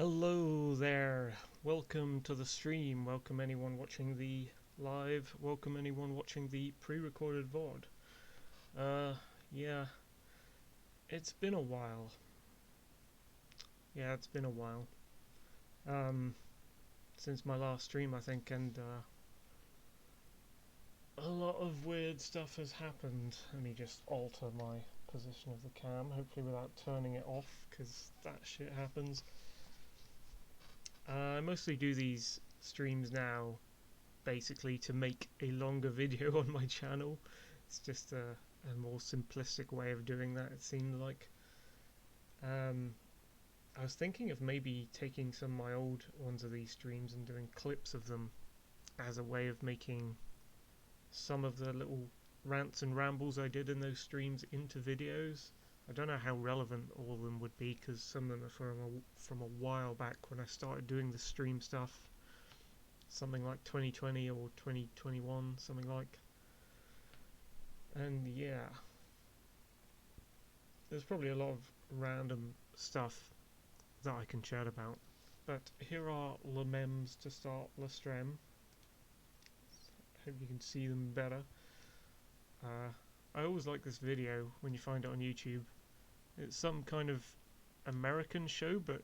Hello there, welcome to the stream, welcome anyone watching the live, welcome anyone watching the pre-recorded VOD. Yeah, it's been a while. Yeah, it's been a while. Since my last stream, I think, and a lot of weird stuff has happened. Let me just alter my position of the cam, hopefully without turning it off, because that shit happens. I mostly do these streams now basically to make a longer video on my channel. It's just a more simplistic way of doing that, it seemed like. I was thinking of maybe taking some of my old ones of these streams and doing clips of them as a way of making some of the little rants and rambles I did in those streams into videos. I don't know how relevant all of them would be because some of them are from a while back when I started doing the stream stuff. Something like 2020 or 2021, something like. And yeah, there's probably a lot of random stuff that I can chat about. But here are le memes to start le stream. Hope you can see them better. I always like this video when you find it on YouTube. It's some kind of American show, but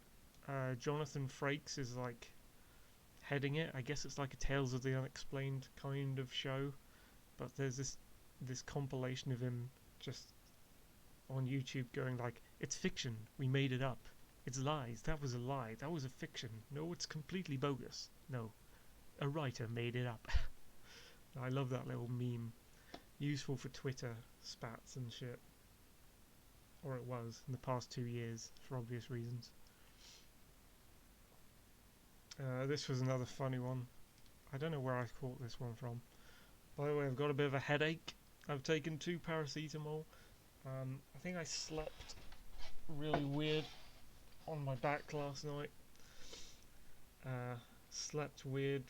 Jonathan Frakes is like heading it. I guess it's like a Tales of the Unexplained kind of show, but there's this compilation of him just on YouTube going like, it's fiction, we made it up, it's lies, that was a lie, that was a fiction, no, it's completely bogus, no, a writer made it up. I love that little meme, useful for Twitter spats and shit, or it was in the past 2 years for obvious reasons. This was another funny one. I don't know where I caught this one from. By the way, I've got a bit of a headache. I've taken 2 paracetamol. I think I slept really weird on my back last night. Slept weird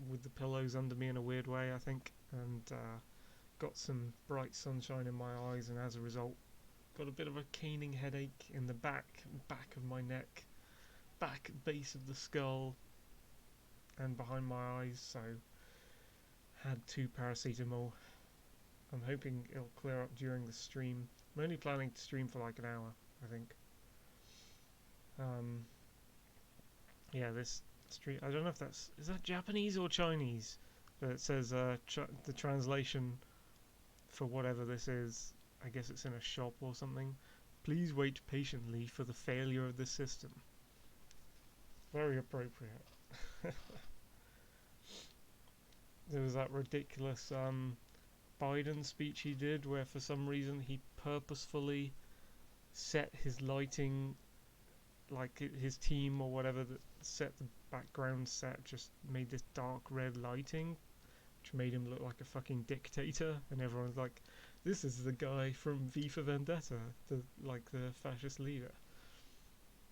with the pillows under me in a weird way, I think, and got some bright sunshine in my eyes, and as a result got a bit of a caning headache in the back of my neck, back base of the skull and behind my eyes, so had 2 paracetamol. I'm hoping it'll clear up during the stream. I'm only planning to stream for like an hour, I think. Yeah, this stream, I don't know if is that Japanese or Chinese? But it says the translation for whatever this is, I guess it's in a shop or something. Please wait patiently for the failure of the system. Very appropriate. There was that ridiculous Biden speech he did where for some reason he purposefully set his lighting, like his team or whatever that set the background set just made this dark red lighting which made him look like a fucking dictator, and everyone's like, this is the guy from V for Vendetta, the fascist leader.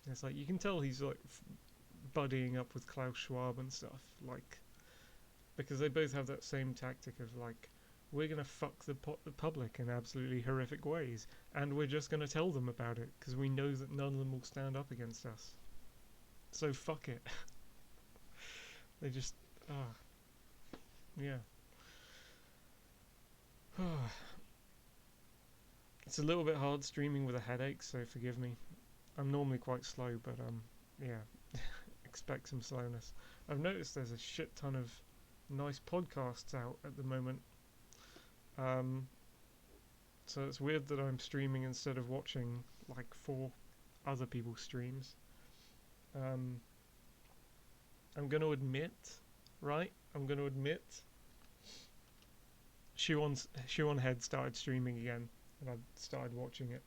And it's like, you can tell he's like buddying up with Klaus Schwab and stuff, like, because they both have that same tactic of like, we're gonna fuck the public in absolutely horrific ways, and we're just gonna tell them about it because we know that none of them will stand up against us. So fuck it. They just yeah. It's a little bit hard streaming with a headache, so forgive me. I'm normally quite slow, but yeah, expect some slowness. I've noticed there's a shit ton of nice podcasts out at the moment. So it's weird that I'm streaming instead of watching like 4 other people's streams. I'm gonna admit, right? I'm gonna admit, Shuon Head started streaming again, and I started watching it.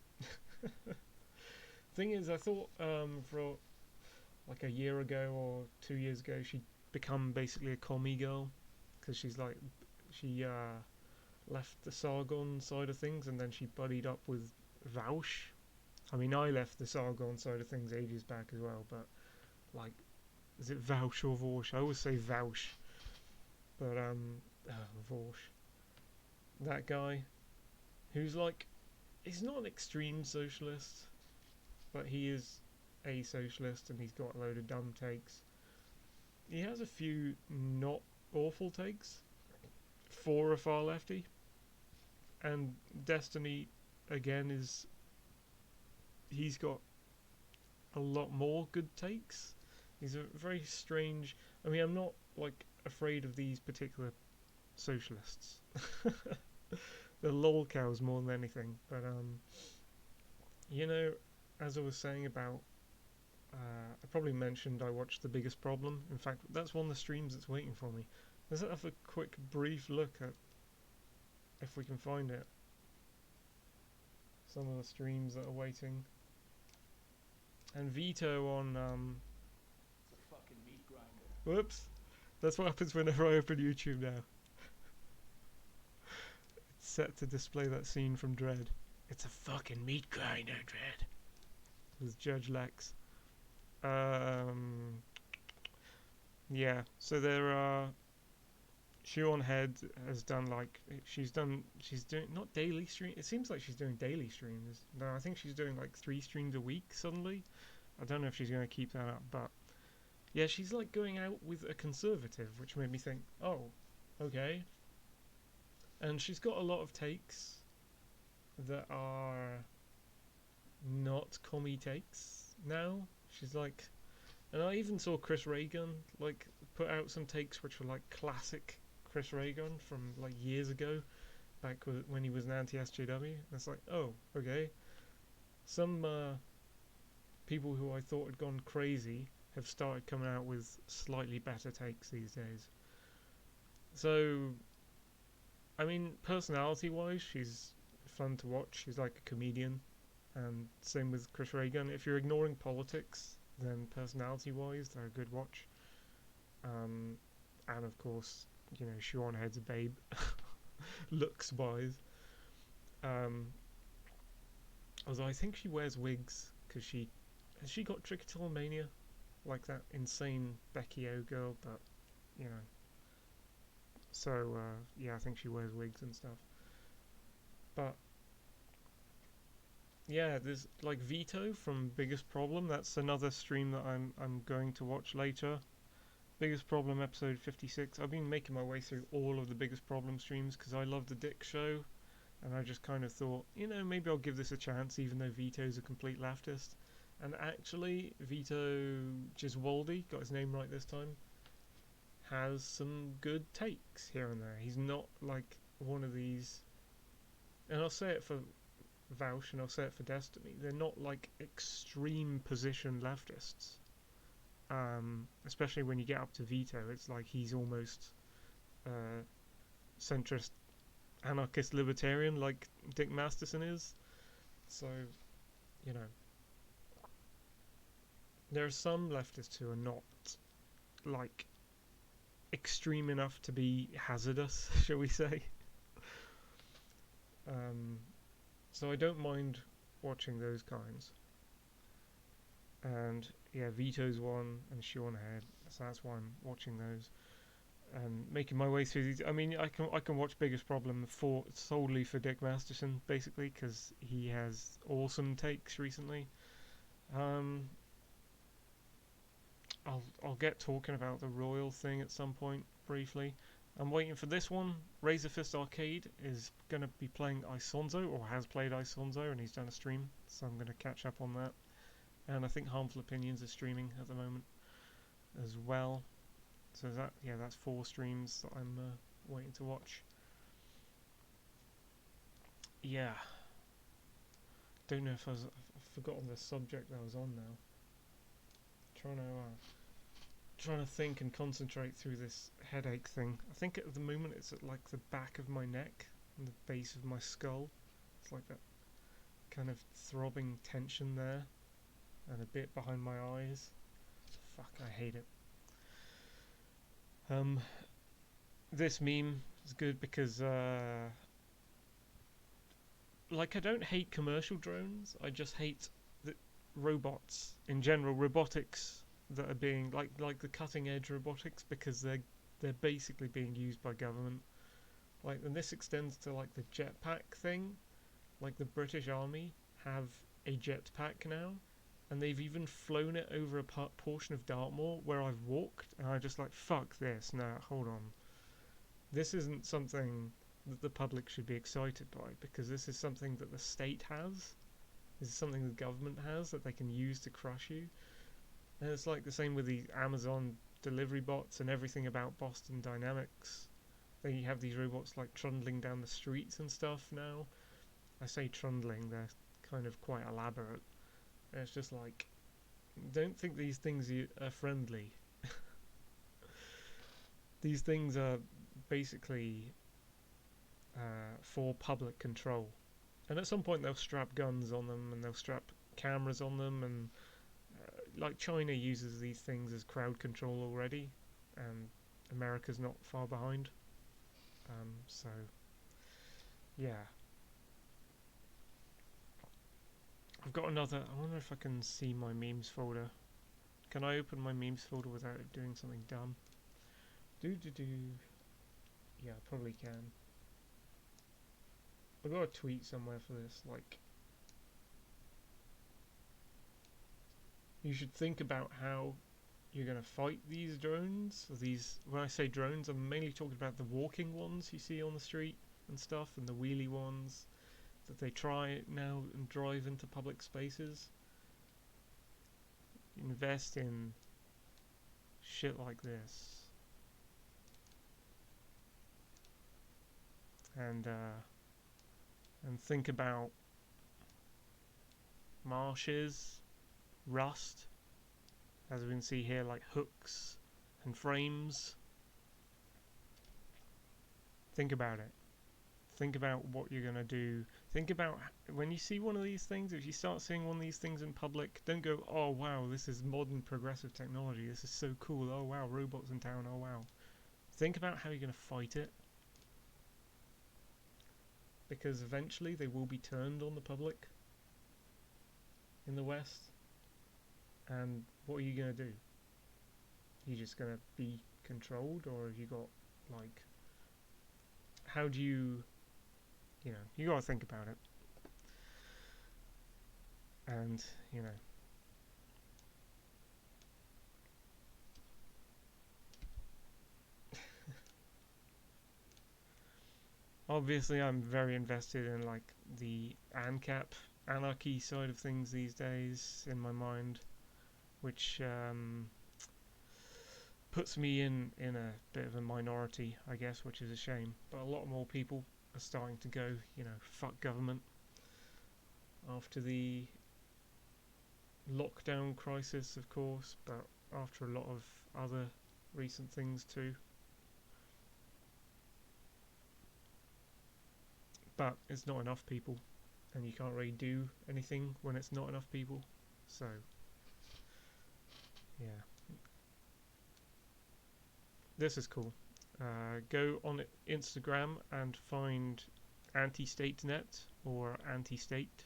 Thing is, I thought for like a year ago or 2 years ago she'd become basically a commie girl, because she's like, she left the Sargon side of things and then she buddied up with Vaush. I mean, I left the Sargon side of things ages back as well, but like, is it Vaush or Vorsh? I always say Vaush, but Vorsh. That guy, who's like, he's not an extreme socialist, but he is a socialist and he's got a load of dumb takes. He has a few not awful takes for a far lefty, and Destiny again he's got a lot more good takes. He's a very strange. I mean, I'm not like afraid of these particular socialists. The lol cows more than anything, but you know, as I was saying about, I probably mentioned I watched The Biggest Problem. In fact, that's one of the streams that's waiting for me. Let's have a quick, brief look at, if we can find it, some of the streams that are waiting. And Vito on, It's a fucking meat grinder. whoops, that's what happens whenever I open YouTube now. It's set to display that scene from Dredd. It's a fucking meat grinder, Dredd. With Judge Lex. Yeah, so there are. Shoe on Head has done like she's doing not daily stream. It seems like she's doing daily streams. No, I think she's doing like 3 streams a week suddenly. I don't know if she's going to keep that up, but yeah, she's like going out with a conservative, which made me think, oh, okay. And she's got a lot of takes that are not commie takes now. She's like, and I even saw Chris Reagan like put out some takes which were like classic Chris Reagan from like years ago, back when he was an anti-SJW. And it's like, oh, okay. Some people who I thought had gone crazy have started coming out with slightly better takes these days. So, I mean, personality-wise, she's fun to watch. She's like a comedian, and same with Chris Reagan. If you're ignoring politics, then personality-wise, they're a good watch. And of course, you know, Siobhan Head's a babe, looks-wise. Although I think she wears wigs because has she got trichotillomania, like that insane Becky O girl, but you know. So yeah, I think she wears wigs and stuff. But yeah, there's like Vito from Biggest Problem. That's another stream that I'm going to watch later. Biggest Problem episode 56. I've been making my way through all of the Biggest Problem streams because I love the Dick Show, and I just kind of thought, you know, maybe I'll give this a chance, even though Vito's a complete leftist. And actually, Vito Giswaldi, got his name right this time, has some good takes here and there. He's not like one of these, and I'll say it for Vouch and I'll say it for Destiny, they're not like extreme position leftists. Especially when you get up to Vito, it's like he's almost centrist, anarchist, libertarian, like Dick Masterson is. So, you know, there are some leftists who are not like extreme enough to be hazardous, shall we say. So I don't mind watching those kinds. And yeah, Vito's one and Sean Head, so that's why I'm watching those and making my way through these. I mean, I can watch Biggest Problem solely for Dick Masterson, basically, because he has awesome takes recently. I'll get talking about the Royal thing at some point briefly. I'm waiting for this one. Razor Fist Arcade is going to be playing Isonzo, or has played Isonzo, and he's done a stream, so I'm going to catch up on that. And I think Harmful Opinions is streaming at the moment as well. So that's 4 streams that I'm waiting to watch. Yeah. Don't know if I've forgotten the subject that I was on now. Trying to think and concentrate through this headache thing. I think at the moment it's at like the back of my neck and the base of my skull. It's like that kind of throbbing tension there, and a bit behind my eyes. Fuck, I hate it. This meme is good because like, I don't hate commercial drones, I just hate the robots in general, robotics that are being like the cutting edge robotics, because they're basically being used by government. Like, and this extends to like the jetpack thing. Like, the British Army have a jetpack now, and they've even flown it over a portion of Dartmoor where I've walked, and I'm just like, fuck this. No, hold on. This isn't something that the public should be excited by, because this is something that the state has. This is something the government has that they can use to crush you. And it's like the same with the Amazon delivery bots and everything about Boston Dynamics. They have these robots like trundling down the streets and stuff now. I say trundling, they're kind of quite elaborate. And it's just like, don't think these things are friendly. These things are basically for public control. And at some point they'll strap guns on them, and they'll strap cameras on them, and like China uses these things as crowd control already, and America's not far behind. So yeah, I've got another. I wonder if I can see my memes folder. Can I open my memes folder without it doing something dumb? Do. Yeah, I probably can. I've got a tweet somewhere for this. Like, you should think about how you're going to fight these drones. These, when I say drones, I'm mainly talking about the walking ones you see on the street and stuff, and the wheelie ones that they try now and drive into public spaces. Invest in shit like this, and think about marshes, rust, as we can see here, like hooks and frames. Think about it. Think about what you're going to do. Think about when you see one of these things, if you start seeing one of these things in public, don't go, oh wow, this is modern progressive technology, this is so cool, oh wow, robots in town, oh wow. Think about how you're going to fight it. Because eventually they will be turned on the public in the West. And what are you going to do? Are you just going to be controlled, or have you got, like, how do you got to think about it. And, obviously I'm very invested in, like, the ANCAP, anarchy side of things these days in my mind, which puts me in a bit of a minority, I guess, which is a shame. But a lot more people are starting to go, fuck government after the lockdown crisis, of course, but after a lot of other recent things too. But it's not enough people, and you can't really do anything when it's not enough people. So, yeah. This is cool. Go on Instagram and find anti-state.net or anti-state.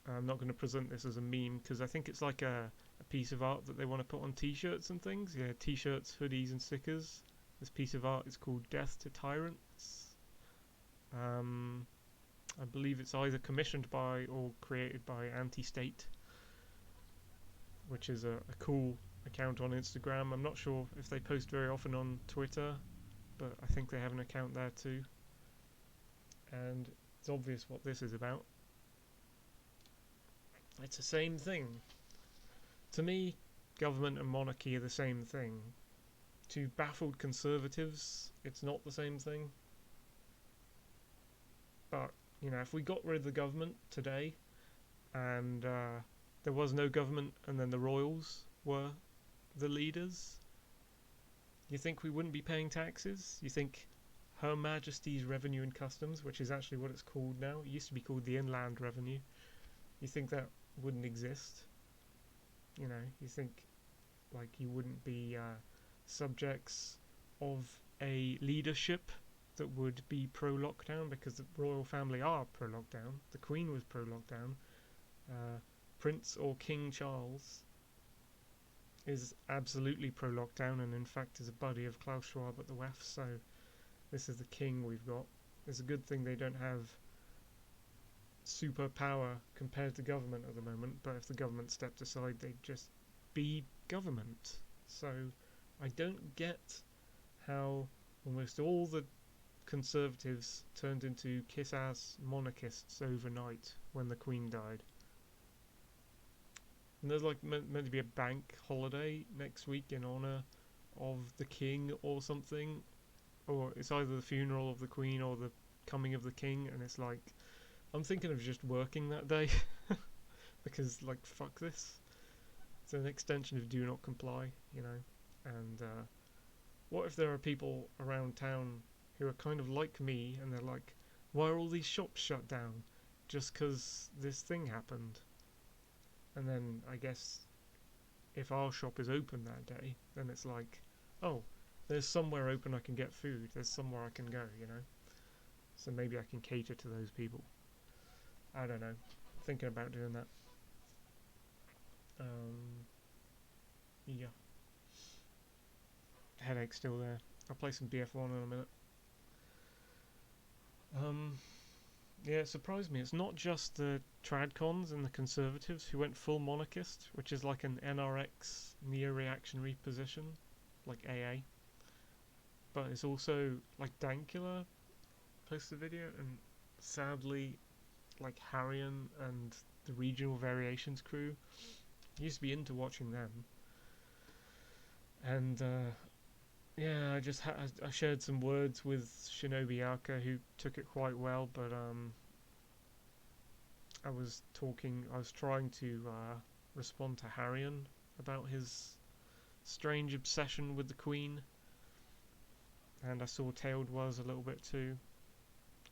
I'm not going to present this as a meme because I think it's like a piece of art that they want to put on t-shirts and things. Yeah, t-shirts, hoodies and stickers. This piece of art is called Death to Tyrants. I believe it's either commissioned by or created by Anti-State, which is a cool account on Instagram. I'm not sure if they post very often on Twitter, but I think they have an account there too. And it's obvious what this is about. It's the same thing. To me, government and monarchy are the same thing. To baffled conservatives, it's not the same thing. But, if we got rid of the government today, and there was no government, and then the royals were the leaders, you think we wouldn't be paying taxes? You think Her Majesty's Revenue and Customs, which is actually what it's called now, it used to be called the Inland Revenue, you think that wouldn't exist? You think, like, you wouldn't be subjects of a leadership that would be pro-lockdown, because the royal family are pro-lockdown. The Queen was pro-lockdown. Prince or King Charles is absolutely pro-lockdown, and in fact is a buddy of Klaus Schwab at the WEF, so this is the king we've got. It's a good thing they don't have superpower compared to government at the moment, but if the government stepped aside, they'd just be government. So I don't get how almost all the Conservatives turned into kiss-ass monarchists overnight when the Queen died. And there's like meant to be a bank holiday next week in honour of the King or something, or it's either the funeral of the Queen or the coming of the King, and it's like I'm thinking of just working that day because like fuck this. It's an extension of do not comply, you know. And what if there are people around town who are kind of like me and they're like, why are all these shops shut down? Just 'cause this thing happened. And then I guess if our shop is open that day, then it's like, oh, there's somewhere open I can get food. There's somewhere I can go, you know. So maybe I can cater to those people. I don't know. Thinking about doing that. Yeah. Headache's still there. I'll play some BF1 in a minute. Yeah, it surprised me. It's not just the tradcons and the conservatives who went full monarchist, which is like an NRX neo-reactionary position, like AA. But it's also like Dankula posted a video, and sadly, like Harrion and the Regional Variations crew used to be into watching them. And yeah, I shared some words with Shinobi Yaka, who took it quite well, but I was trying to respond to Harrion about his strange obsession with the Queen, and I saw Tailed was a little bit too,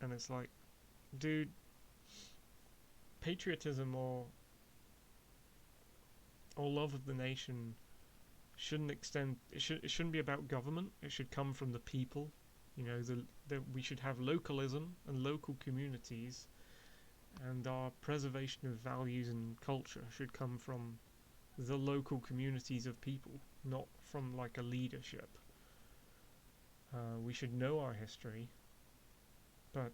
and it's like, dude, patriotism or love of the nation shouldn't extend. It shouldn't be about government. It should come from the people. You know, we should have localism and local communities, and our preservation of values and culture should come from the local communities of people, not from like a leadership. We should know our history, but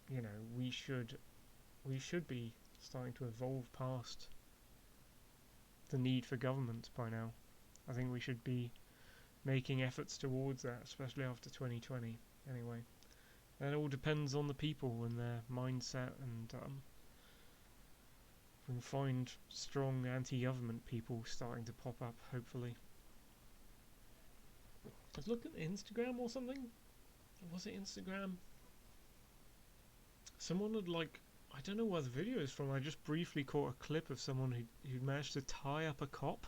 you know, we should be starting to evolve past the need for government by now. I think we should be making efforts towards that, especially after 2020 anyway. And it all depends on the people and their mindset, and we can find strong anti-government people starting to pop up, hopefully. I was looking at Instagram or something. Was it Instagram? Someone had like, I don't know where the video is from. I just briefly caught a clip of someone who managed to tie up a cop,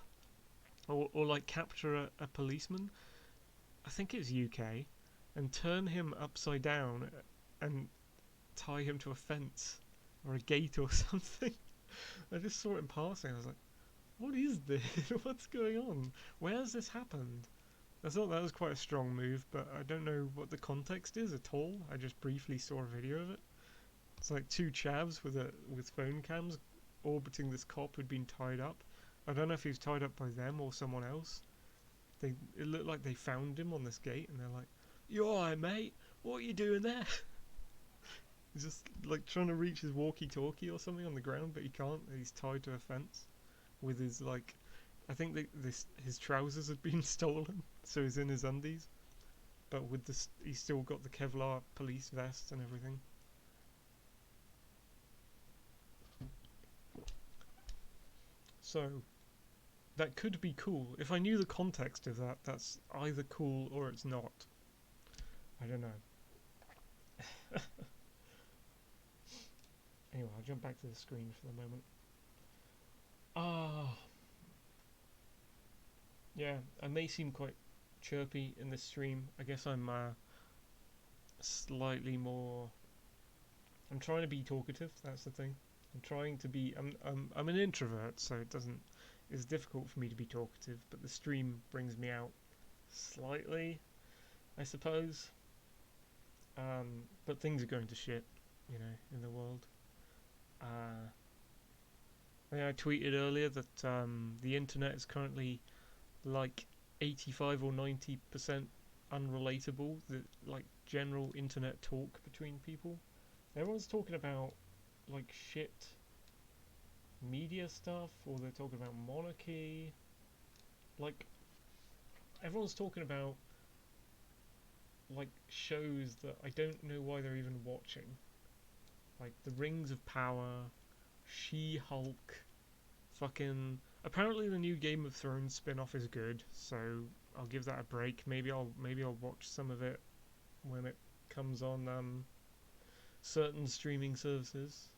or like capture a policeman. I think it's UK, and turn him upside down and tie him to a fence or a gate or something. I just saw it in passing. I was like, what is this? What's going on? Where has this happened? I thought that was quite a strong move, but I don't know what the context is at all. I just briefly saw a video of it. It's like two chavs with phone cams orbiting this cop who'd been tied up. I don't know if he was tied up by them or someone else. It looked like they found him on this gate, and they're like, "You alright, mate? What are you doing there?" He's just like trying to reach his walkie-talkie or something on the ground, but he can't. He's tied to a fence with his like, I think his trousers had been stolen, so he's in his undies. But with this, he's still got the Kevlar police vest and everything. So that could be cool. If I knew the context of that, that's either cool or it's not. I don't know. Anyway, I'll jump back to the screen for the moment. Yeah, I may seem quite chirpy in this stream. I guess I'm slightly more. I'm trying to be talkative. That's the thing. I'm trying to be. I'm an introvert, so it's difficult for me to be talkative. But the stream brings me out slightly, I suppose. But things are going to shit, you know, in the world. I tweeted earlier that the internet is currently like 85 or 90% unrelatable. The like general internet talk between people, Everyone's talking about like shit media stuff, or they're talking about monarchy. Like everyone's talking about like shows that I don't know why they're even watching. Like The Rings of Power, She-Hulk, fucking. Apparently, the new Game of Thrones spin-off is good, so I'll give that a break. Maybe I'll watch some of it when it comes on certain streaming services.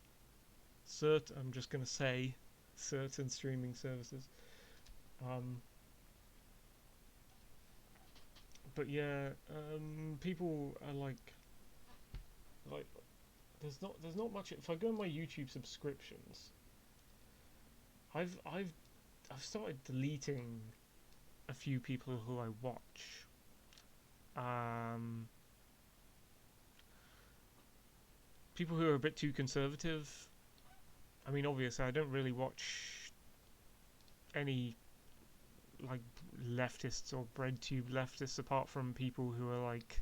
I'm just gonna say certain streaming services. Um, but yeah, people are like there's not much. If I go on my YouTube subscriptions, I've I've I've started deleting a few people who I watch. Um, People who are a bit too conservative. I mean, obviously, I don't really watch any like leftists or bread tube leftists apart from people who are like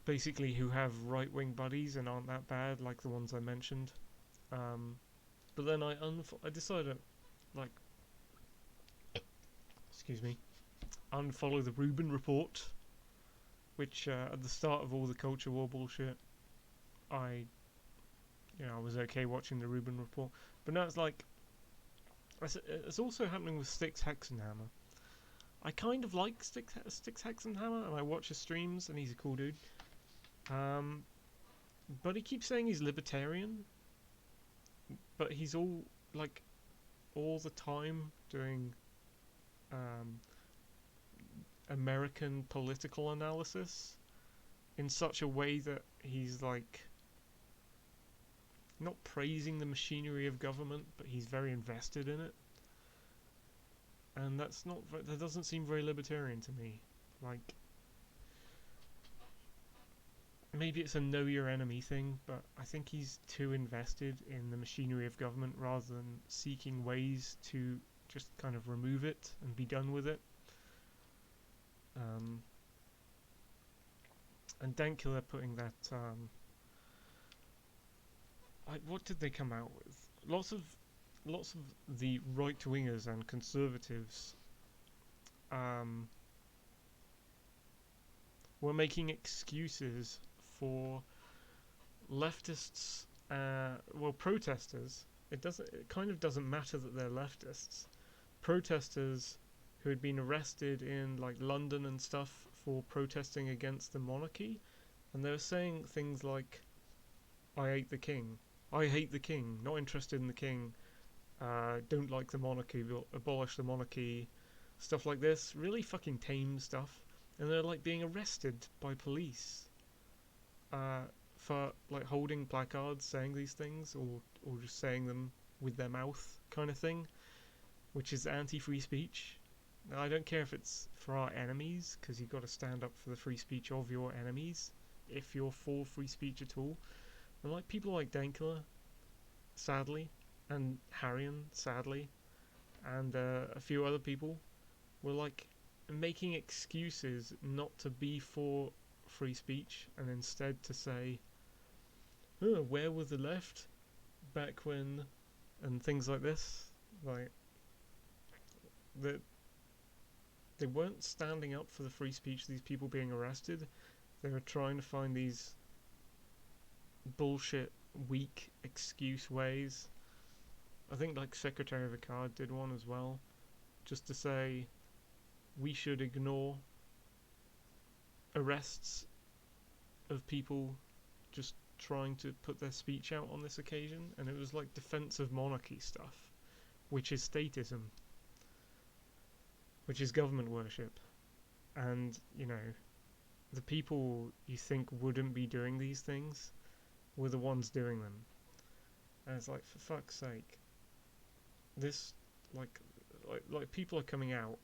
basically who have right wing buddies and aren't that bad, like the ones I mentioned. Um, but then I decided like excuse me, unfollow the Rubin Report, which at the start of all the culture war bullshit, I I was okay watching the Rubin Report, but now it's like it's also happening with Styx Hexenhammer. I kind of like Styx Hexenhammer, and I watch his streams, and he's a cool dude. Um, but he keeps saying he's libertarian, but he's all the time doing um, American political analysis in such a way that he's like not praising the machinery of government, but he's very invested in it, and that doesn't seem very libertarian to me. Like maybe it's a know your enemy thing, but I think he's too invested in the machinery of government rather than seeking ways to just kind of remove it and be done with it. Um, and Dankula putting that, what did they come out with? Lots of the right wingers and conservatives um, were making excuses for leftists, protesters. It kind of doesn't matter that they're leftists. Protesters who had been arrested in like London and stuff for protesting against the monarchy, and they were saying things like, "I hate the king. I hate the king. Not interested in the king. Don't like the monarchy. Abolish the monarchy." Stuff like this, really fucking tame stuff, and they're like being arrested by police uh, for like holding placards saying these things, or just saying them with their mouth, kind of thing, which is anti-free speech. Now, I don't care if it's for our enemies, because you've got to stand up for the free speech of your enemies if you're for free speech at all. And like people like Dankula, sadly, and Harrion, sadly, and a few other people were like making excuses not to be for free speech and instead to say, oh, where was the left back when, and things like this. Like that they weren't standing up for the free speech of these people being arrested. They were trying to find these bullshit, weak excuse ways. I think like Secretary Ricard did one as well, just to say we should ignore arrests of people just trying to put their speech out on this occasion, and it was like defense of monarchy stuff, which is statism, which is government worship, and the people you think wouldn't be doing these things were the ones doing them, and it's like, for fuck's sake, this like people are coming out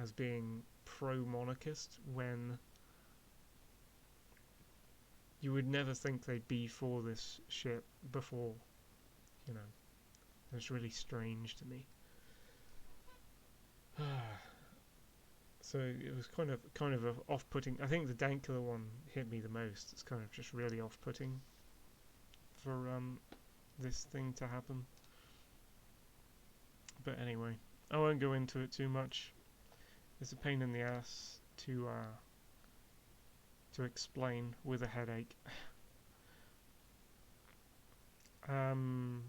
as being pro-monarchist when you would never think they'd be for this shit before, you know. It's really strange to me. So it was kind of a off-putting. I think the Dankula one hit me the most. It's kind of just really off-putting. for this thing to happen. But anyway, I won't go into it too much. It's a pain in the ass to explain with a headache.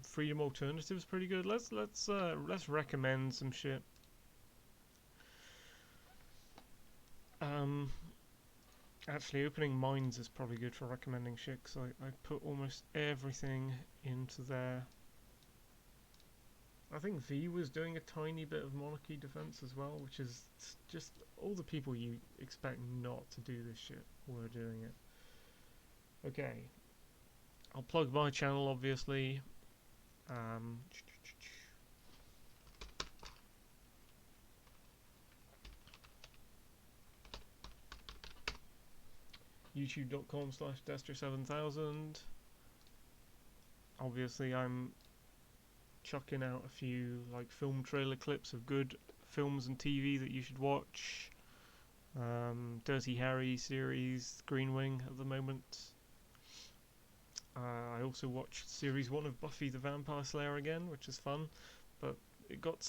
Freedom Alternative is pretty good. Let's recommend some shit. Actually, opening Minds is probably good for recommending shit, because I put almost everything into there. I think V was doing a tiny bit of Monarchy defense as well, which is just all the people you expect not to do this shit were doing it. Okay, I'll plug my channel, obviously. youtube.com/Destro7000. Obviously, I'm chucking out a few like film trailer clips of good films and TV that you should watch. Dirty Harry series, Green Wing at the moment. I also watched series 1 of Buffy the Vampire Slayer again, which is fun, but it got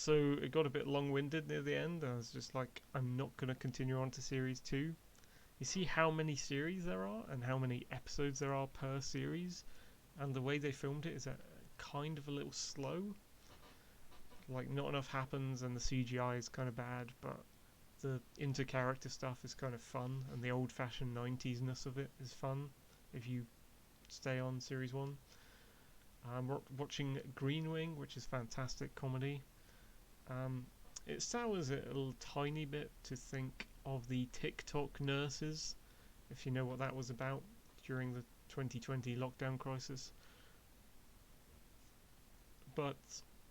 a bit long-winded near the end. I was just like, I'm not gonna continue on to series 2. You see how many series there are and how many episodes there are per series, and the way they filmed it is kind of a little slow. Like, not enough happens and the CGI is kind of bad, but the inter-character stuff is kind of fun, and the old-fashioned 90s-ness of it is fun if you stay on series 1. I'm watching Green Wing, which is fantastic comedy. It sours it a little tiny bit to think of the TikTok nurses, if you know what that was about during the 2020 lockdown crisis. But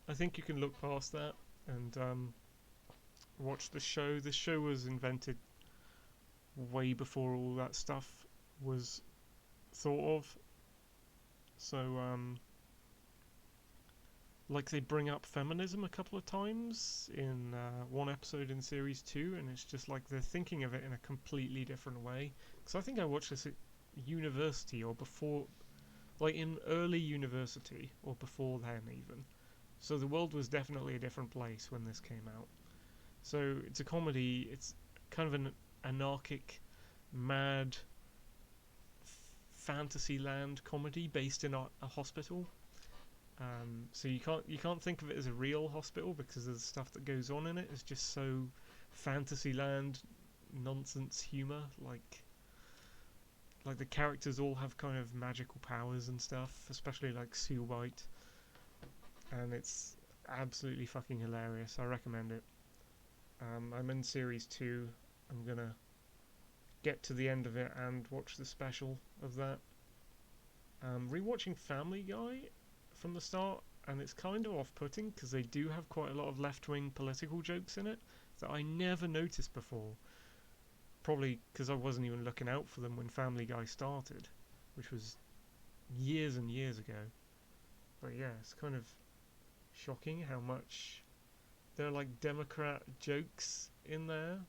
I think you can look past that and watch the show. This show was invented way before all that stuff was thought of. So, like, they bring up feminism a couple of times in one episode in series 2, and it's just like they're thinking of it in a completely different way. Because I think I watched this at university or before, like in early university or before then even. So the world was definitely a different place when this came out. So it's a comedy, it's kind of an anarchic, mad, fantasyland comedy based in a hospital. So you can't think of it as a real hospital because of the stuff that goes on in it. It's just so fantasyland nonsense humor. Like the characters all have kind of magical powers and stuff, especially like Sue White, and it's absolutely fucking hilarious. I recommend it. I'm in series 2. I'm gonna get to the end of it and watch the special of that. Rewatching Family Guy from the start, and it's kind of off-putting because they do have quite a lot of left-wing political jokes in it that I never noticed before. Probably because I wasn't even looking out for them when Family Guy started, which was years and years ago. But yeah, it's kind of shocking how much there are like Democrat jokes in there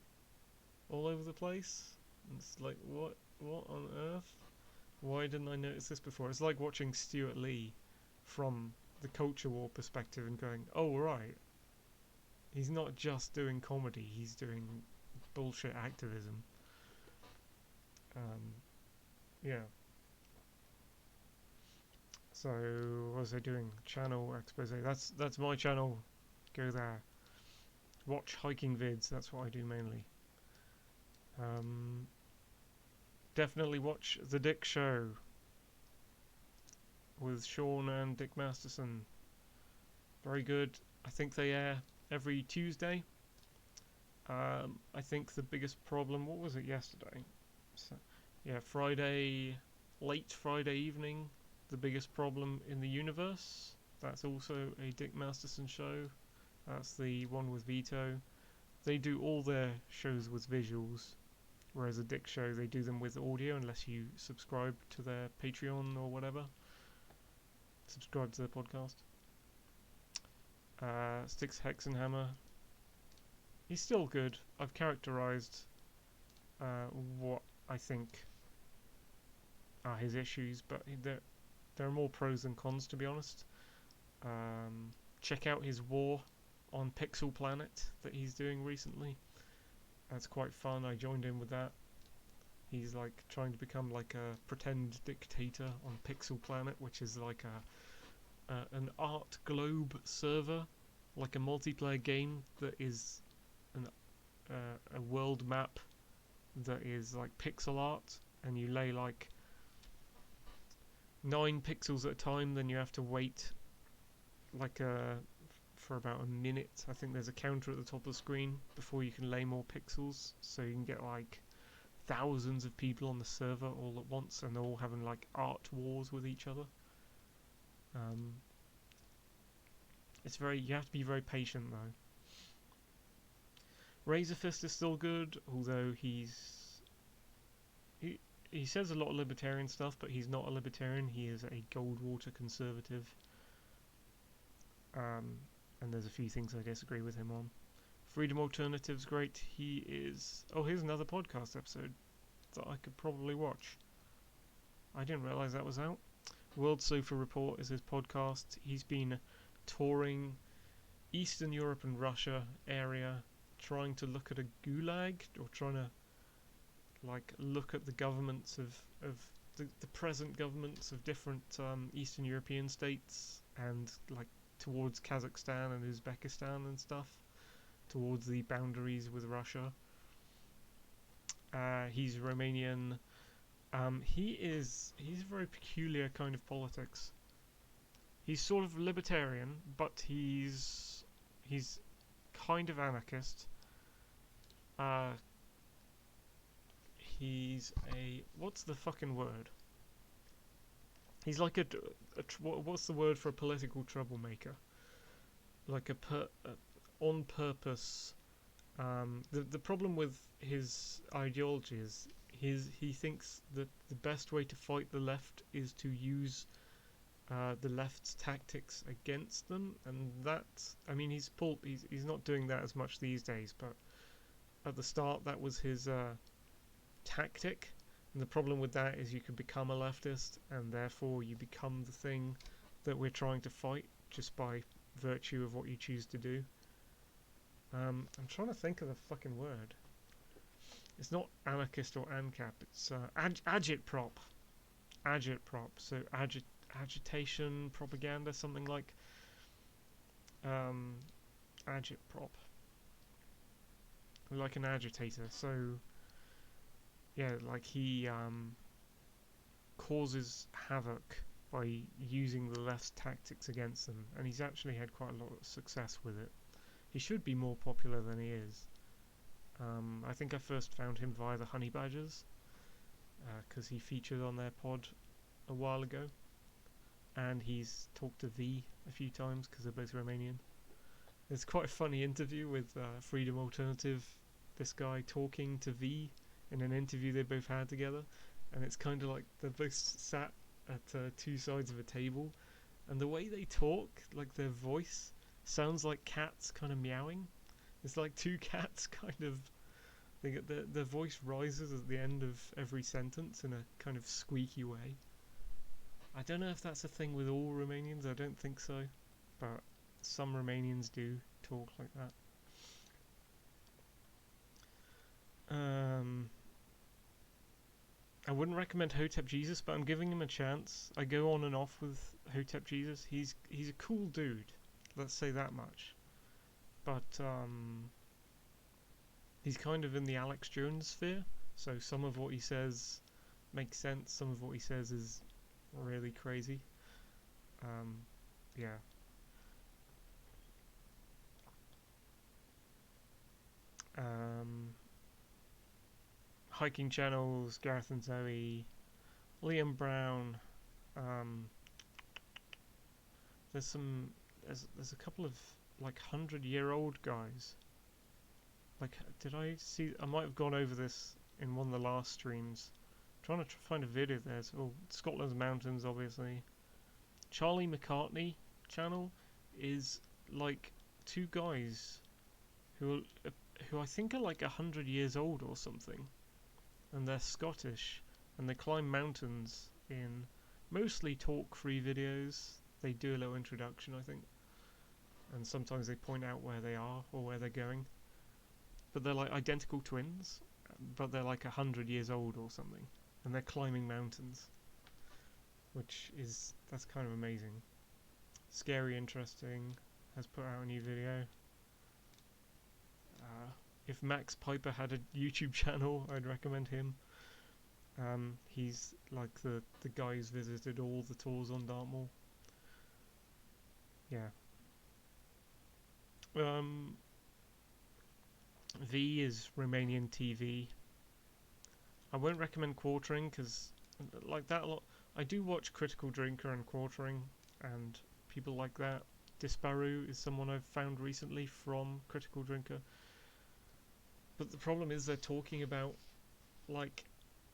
all over the place. It's like, what on earth? Why didn't I notice this before? It's like watching Stuart Lee from the culture war perspective and going, oh right, he's not just doing comedy, he's doing bullshit activism. Yeah. So what was I doing? Channel expose. That's my channel. Go there. Watch hiking vids. That's what I do mainly. Definitely watch The Dick Show with Sean and Dick Masterson. Very good. I think they air every Tuesday. I think the biggest problem, what was it yesterday? So, yeah, late Friday evening, The Biggest Problem in the Universe. That's also a Dick Masterson show. That's the one with Vito. They do all their shows with visuals, whereas a Dick show, they do them with audio unless you subscribe to their Patreon or whatever. Subscribe to their podcast. Styx Hexenhammer. He's still good. I've characterized what I think are his issues, but they're there are more pros than cons, to be honest. Check out his war on Pixel Planet that he's doing recently. That's quite fun. I joined in with that. He's like trying to become like a pretend dictator on Pixel Planet, which is like an art globe server, like a multiplayer game that is a world map that is like pixel art, and you lay like 9 pixels at a time. Then you have to wait like for about a minute. I think there's a counter at the top of the screen before you can lay more pixels, so you can get like thousands of people on the server all at once, and they're all having like art wars with each other. It's very, you have to be very patient though. Razor Fist is still good, although he says a lot of libertarian stuff, but he's not a libertarian. He is a Goldwater conservative. And there's a few things I disagree with him on. Freedom Alternative's great. He is... Oh, here's another podcast episode that I could probably watch. I didn't realise that was out. World Sofa Report is his podcast. He's been touring Eastern Europe and Russia area, trying to look at a gulag, or trying to like look at the governments of the present governments of different Eastern European states, and like towards Kazakhstan and Uzbekistan and stuff, towards the boundaries with Russia. He's Romanian. He's a very peculiar kind of politics. He's sort of libertarian, but he's kind of anarchist. He's a... what's the fucking word? He's like what's the word for a political troublemaker? Like a on purpose. The problem with his ideology is he thinks that the best way to fight the left is to use the left's tactics against them, and that, I mean, he's not doing that as much these days, but at the start that was his tactic. And the problem with that is you can become a leftist, and therefore you become the thing that we're trying to fight just by virtue of what you choose to do. I'm trying to think of the fucking word. It's not anarchist or ANCAP, it's agitprop. Agitprop, so agitation, propaganda, something like agitprop. Like an agitator, so yeah, like he causes havoc by using the left's tactics against them, and he's actually had quite a lot of success with it. He should be more popular than he is. I think I first found him via the Honey Badgers, because he featured on their pod a while ago, and he's talked to V a few times because they're both Romanian. It's quite a funny interview with Freedom Alternative, this guy talking to V in an interview they both had together, and it's kind of like they're both sat at 2 sides of a table, and the way they talk, like their voice sounds like cats kind of meowing. It's like 2 cats kind of, they get their voice rises at the end of every sentence in a kind of squeaky way. I don't know if that's a thing with all Romanians, I don't think so, but some Romanians do talk like that. I wouldn't recommend Hotep Jesus, but I'm giving him a chance. I go on and off with Hotep Jesus. He's a cool dude, let's say that much. But he's kind of in the Alex Jones sphere, so some of what he says makes sense, some of what he says is really crazy. Yeah. Hiking Channels, Gareth and Zoe, Liam Brown. There's a couple of like 100-year-old guys. Like, did I see? I might have gone over this in one of the last streams. I'm trying to find a video. There's Scotland's Mountains, obviously. Charlie McCartney channel is like 2 guys who I think are like 100 years old or something, and they're Scottish, and they climb mountains in mostly talk-free videos. They do a little introduction, I think, and sometimes they point out where they are or where they're going. But they're like identical twins, but they're like 100 years old or something, and they're climbing mountains, that's kind of amazing. Scary, interesting. Has put out a new video. If Max Piper had a YouTube channel, I'd recommend him. He's like the guy who's visited all the tours on Dartmoor. Yeah. V is Romanian TV. I won't recommend Quartering because, like that, I do watch Critical Drinker and Quartering and people like that. Disparu is someone I've found recently from Critical Drinker. But the problem is they're talking about like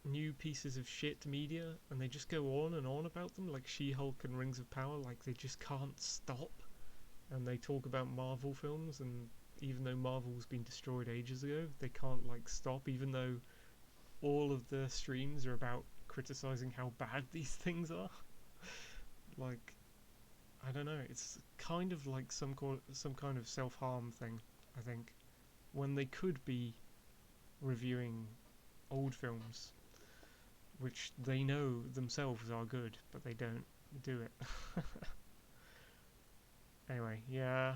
new pieces of shit media and they just go on and on about them, like She-Hulk and Rings of Power, like they just can't stop. And they talk about Marvel films, and even though Marvel's been destroyed ages ago, they can't like stop, even though all of the streams are about criticizing how bad these things are. Like, I don't know, it's kind of like some kind of self-harm thing, I think, when they could be reviewing old films which they know themselves are good, but they don't do it. Anyway, yeah,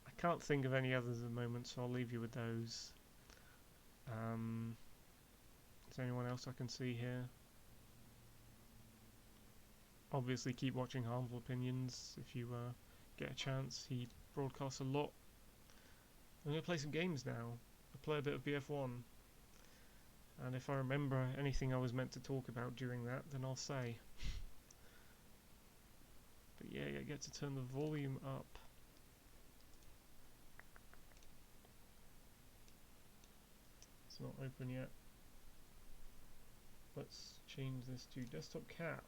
I can't think of any others at the moment, so I'll leave you with those. Is there anyone else I can see here? Obviously keep watching Harmful Opinions if you get a chance. He broadcasts a lot. I'm going to play some games now. I play a bit of BF1. And if I remember anything I was meant to talk about during that, then I'll say. But yeah, I get to turn the volume up. It's not open yet. Let's change this to desktop cap.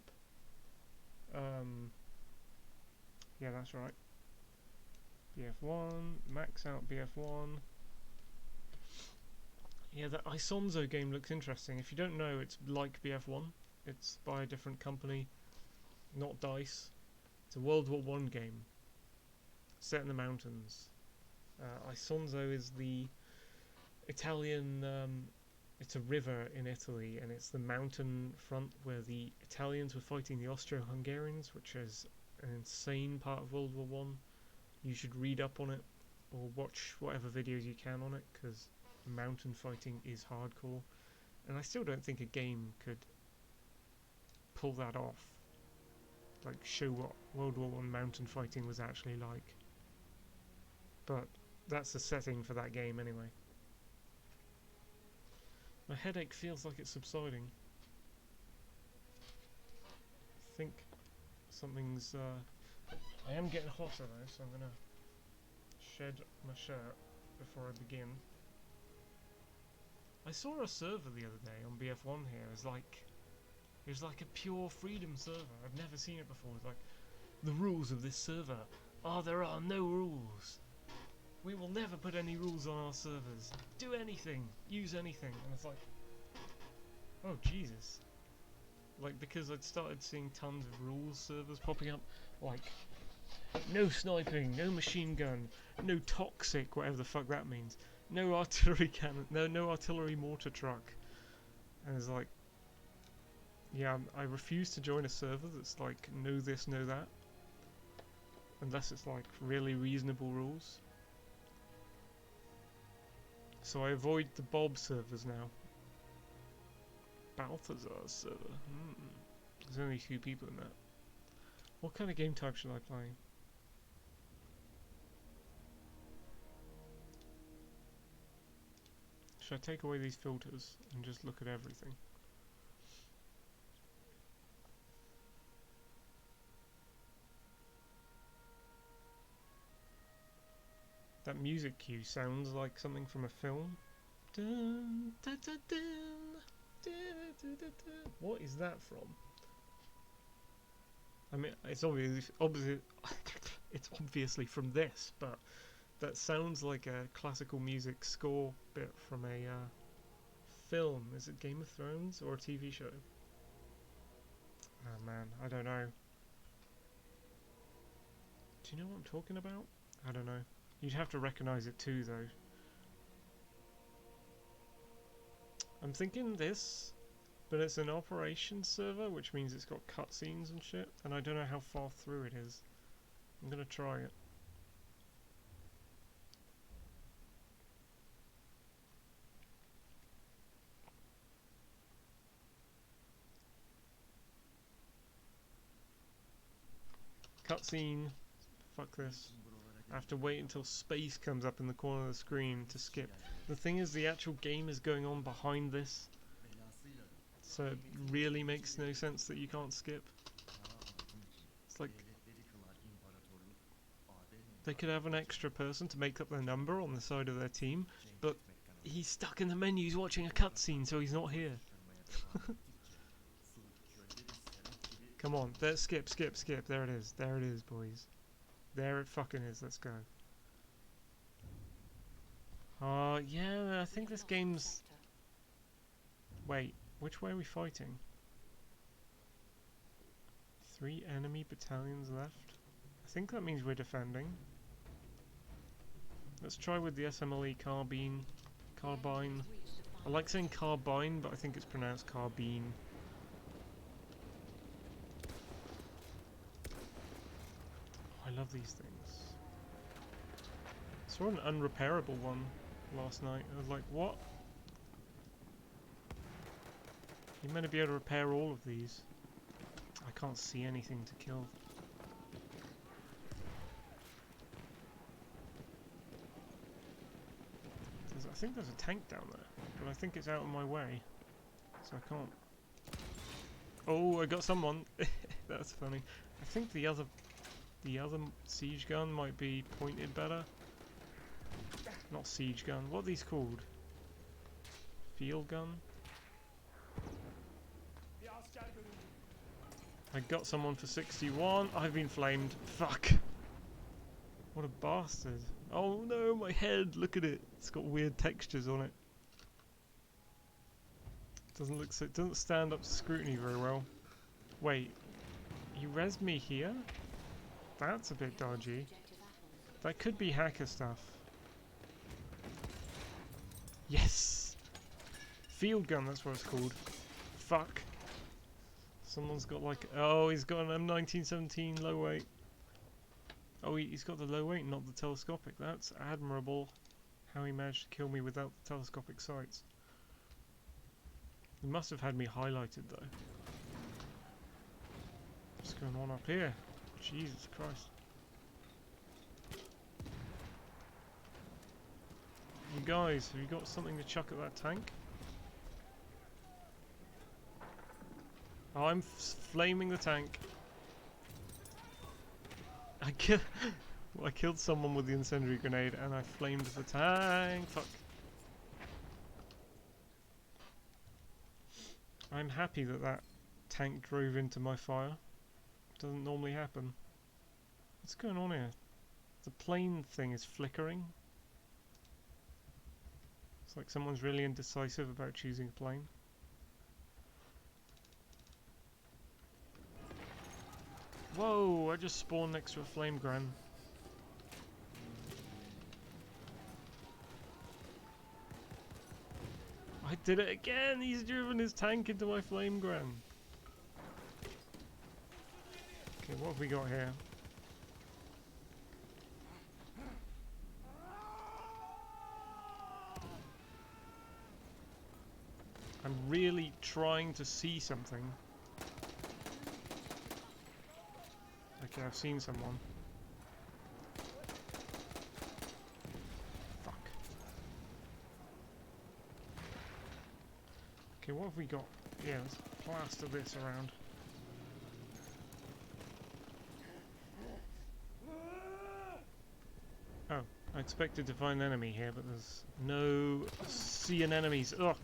Yeah, that's right. BF1, max out BF1. Yeah, the Isonzo game looks interesting. If you don't know, it's like BF1. It's by a different company, not DICE. It's a World War I game, set in the mountains. Isonzo is the Italian, it's a river in Italy, and it's the mountain front where the Italians were fighting the Austro-Hungarians, which is an insane part of World War I. You should read up on it, or watch whatever videos you can on it, because mountain fighting is hardcore. And I still don't think a game could pull that off. Like, show what World War I mountain fighting was actually like. But that's the setting for that game anyway. My headache feels like it's subsiding. I think something's... I am getting hotter though, so I'm gonna shed my shirt before I begin. I saw a server the other day on BF1 here. It was like a pure freedom server. I've never seen it before. It's like, the rules of this server are there are no rules. We will never put any rules on our servers. Do anything. Use anything. And it's like, oh Jesus. Like, because I'd started seeing tons of rules servers popping up. Like, no sniping, no machine gun, no toxic, whatever the fuck that means. No artillery cannon, no artillery mortar truck. And it's like, yeah, I refuse to join a server that's like, no this, no that. Unless it's like really reasonable rules. So I avoid the Bob servers now. Balthazar's server. There's only 2 people in that. What kind of game type should I play? Should I take away these filters and just look at everything? That music cue sounds like something from a film. Dun, dun, dun, dun, dun, dun, dun, dun. What is that from? I mean, it's obviously from this, but that sounds like a classical music score bit from a film. Is it Game of Thrones or a TV show? Oh man, I don't know. Do you know what I'm talking about? I don't know. You'd have to recognise it too, though. I'm thinking this, but it's an operations server, which means it's got cutscenes and shit, and I don't know how far through it is. I'm gonna try it. Cutscene. Fuck this. I have to wait until space comes up in the corner of the screen to skip. The thing is, the actual game is going on behind this, so it really makes no sense that you can't skip. It's like they could have an extra person to make up their number on the side of their team, but he's stuck in the menus watching a cutscene, so he's not here. Come on, there, skip. There it is. There it is, boys. There it fucking is. Let's go. Yeah, I think this game's... Wait, which way are we fighting? 3 enemy battalions left. I think that means we're defending. Let's try with the SMLE carbine. I like saying carbine, but I think it's pronounced carbine. I love these things. I saw an unrepairable one last night. I was like, what? You're meant to be able to repair all of these. I can't see anything to kill. I think there's a tank down there, but I think it's out of my way, so I can't. Oh, I got someone. That's funny. I think the other siege gun might be pointed better. Not siege gun. What are these called? Field gun? I got someone for 61. I've been flamed. Fuck. What a bastard. Oh no, my head. Look at it. It's got weird textures on it. Doesn't look so. It doesn't stand up to scrutiny very well. Wait. You rezzed me here? That's a bit dodgy. That could be hacker stuff. Yes! Field gun, that's what it's called. Fuck. Someone's got like... Oh, he's got an M1917 low weight. Oh, he's got the low weight, not the telescopic. That's admirable. How he managed to kill me without the telescopic sights. He must have had me highlighted though. What's going on up here? Jesus Christ. You guys, have you got something to chuck at that tank? Oh, I'm flaming the tank. I killed someone with the incendiary grenade and I flamed the tank. Fuck. I'm happy that that tank drove into my fire. Doesn't normally happen. What's going on here? The plane thing is flickering. It's like someone's really indecisive about choosing a plane. Whoa, I just spawned next to a flame gran. I did it again! He's driven his tank into my flame gran. Okay, what have we got here? I'm really trying to see something. Okay, I've seen someone. Fuck. Okay, what have we got? Yeah, let's plaster this around. Oh, I expected to find an enemy here, but there's no seeing enemies. Ugh.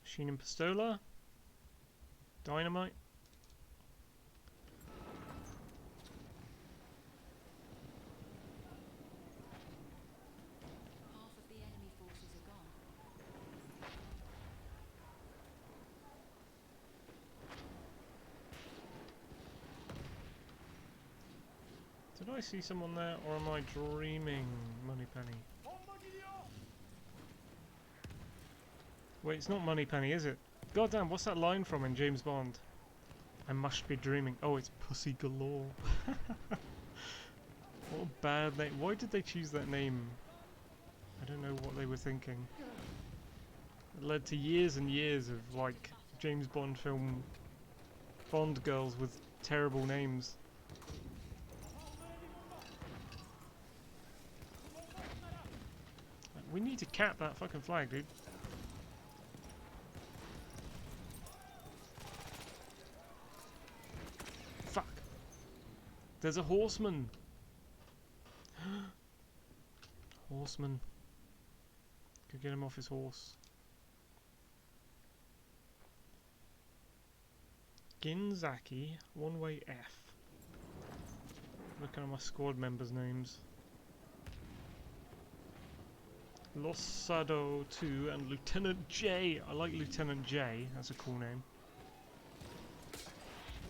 Machine and pistola. Dynamite. Did I see someone there, or am I dreaming, Moneypenny? Wait, it's not Moneypenny, is it? Goddamn, what's that line from in James Bond? I must be dreaming. Oh, it's Pussy Galore. What a bad name. Why did they choose that name? I don't know what they were thinking. It led to years and years of, like, James Bond film Bond girls with terrible names. We need to cap that fucking flag, dude. Fuck. There's a horseman. Horseman. Could get him off his horse. Ginzaki, one-way F. Looking at my squad members' names. Losado 2 and Lieutenant J. I like Lieutenant J, that's a cool name.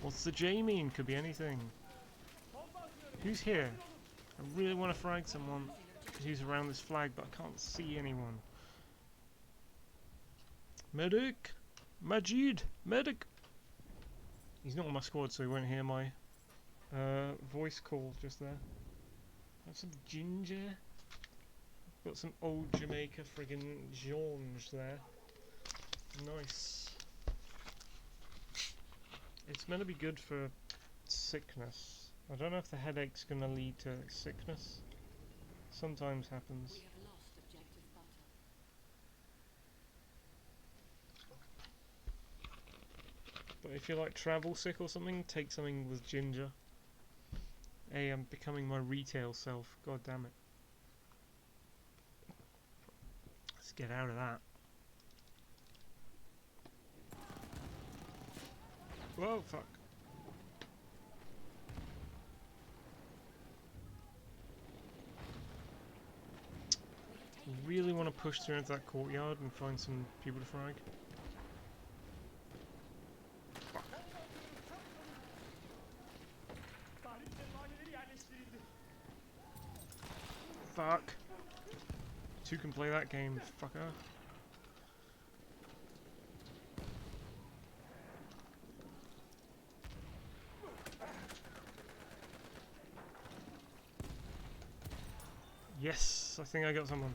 What's the J mean? Could be anything. Who's here? I really want to frag someone who's around this flag, but I can't see anyone. Medic! Majid! Medic! He's not on my squad, so he won't hear my voice call just there. Have some ginger. Got some old Jamaica friggin' Jeange there. Nice. It's meant to be good for sickness. I don't know if the headache's gonna lead to sickness. Sometimes happens. We have lost objective butter. But if you're like travel sick or something, take something with ginger. Hey, I'm becoming my retail self. God damn it. Let's get out of that. Whoa, fuck. Really want to push through into that courtyard and find some people to frag. Fuck. Two can play that game, fucker. Yes, I think I got someone.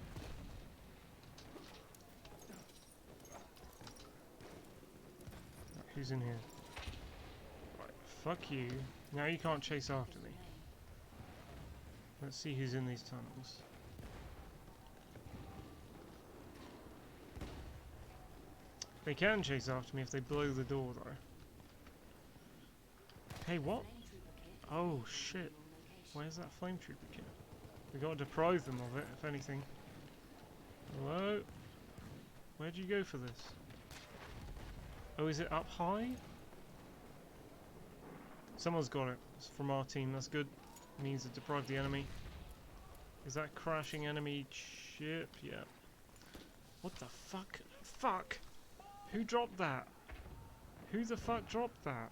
Who's in here? Right, fuck you. Now you can't chase after me. Let's see who's in these tunnels. They can chase after me if they blow the door though. Hey, what? Oh shit. Where's that flame trooper kit? We gotta deprive them of it, if anything. Hello? Where'd you go for this? Oh, is it up high? Someone's got it. It's from our team, that's good. Means to deprive the enemy. Is that crashing enemy ship? Yeah. What the fuck? Fuck! Who dropped that? Who the fuck dropped that?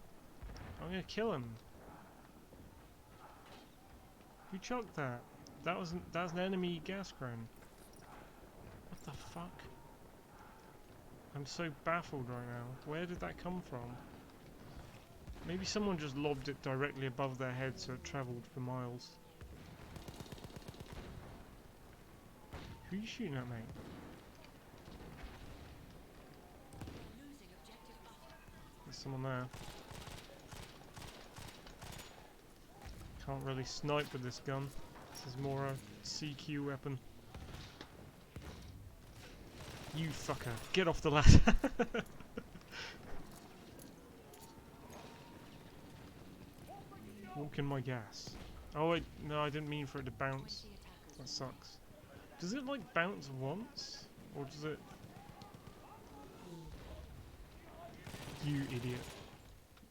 I'm gonna kill him. Who chucked that? That was an enemy gas ground. What the fuck? I'm so baffled right now. Where did that come from? Maybe someone just lobbed it directly above their head so it travelled for miles. Who are you shooting at, mate? There's someone there. Can't really snipe with this gun. This is more a CQ weapon. You fucker, get off the ladder! Walk in my gas. Oh wait, no, I didn't mean for it to bounce. That sucks. Does it like bounce once? Or does it... You idiot.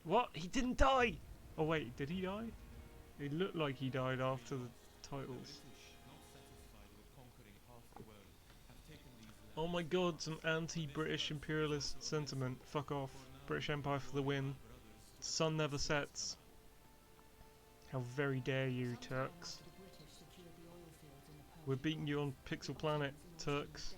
What? He didn't die! Oh wait, did he die? It looked like he died after the titles. Oh my god, some anti-British imperialist sentiment. Fuck off. British Empire for the win. Sun never sets. How very dare you, Turks. We're beating you on Pixel Planet, Turks.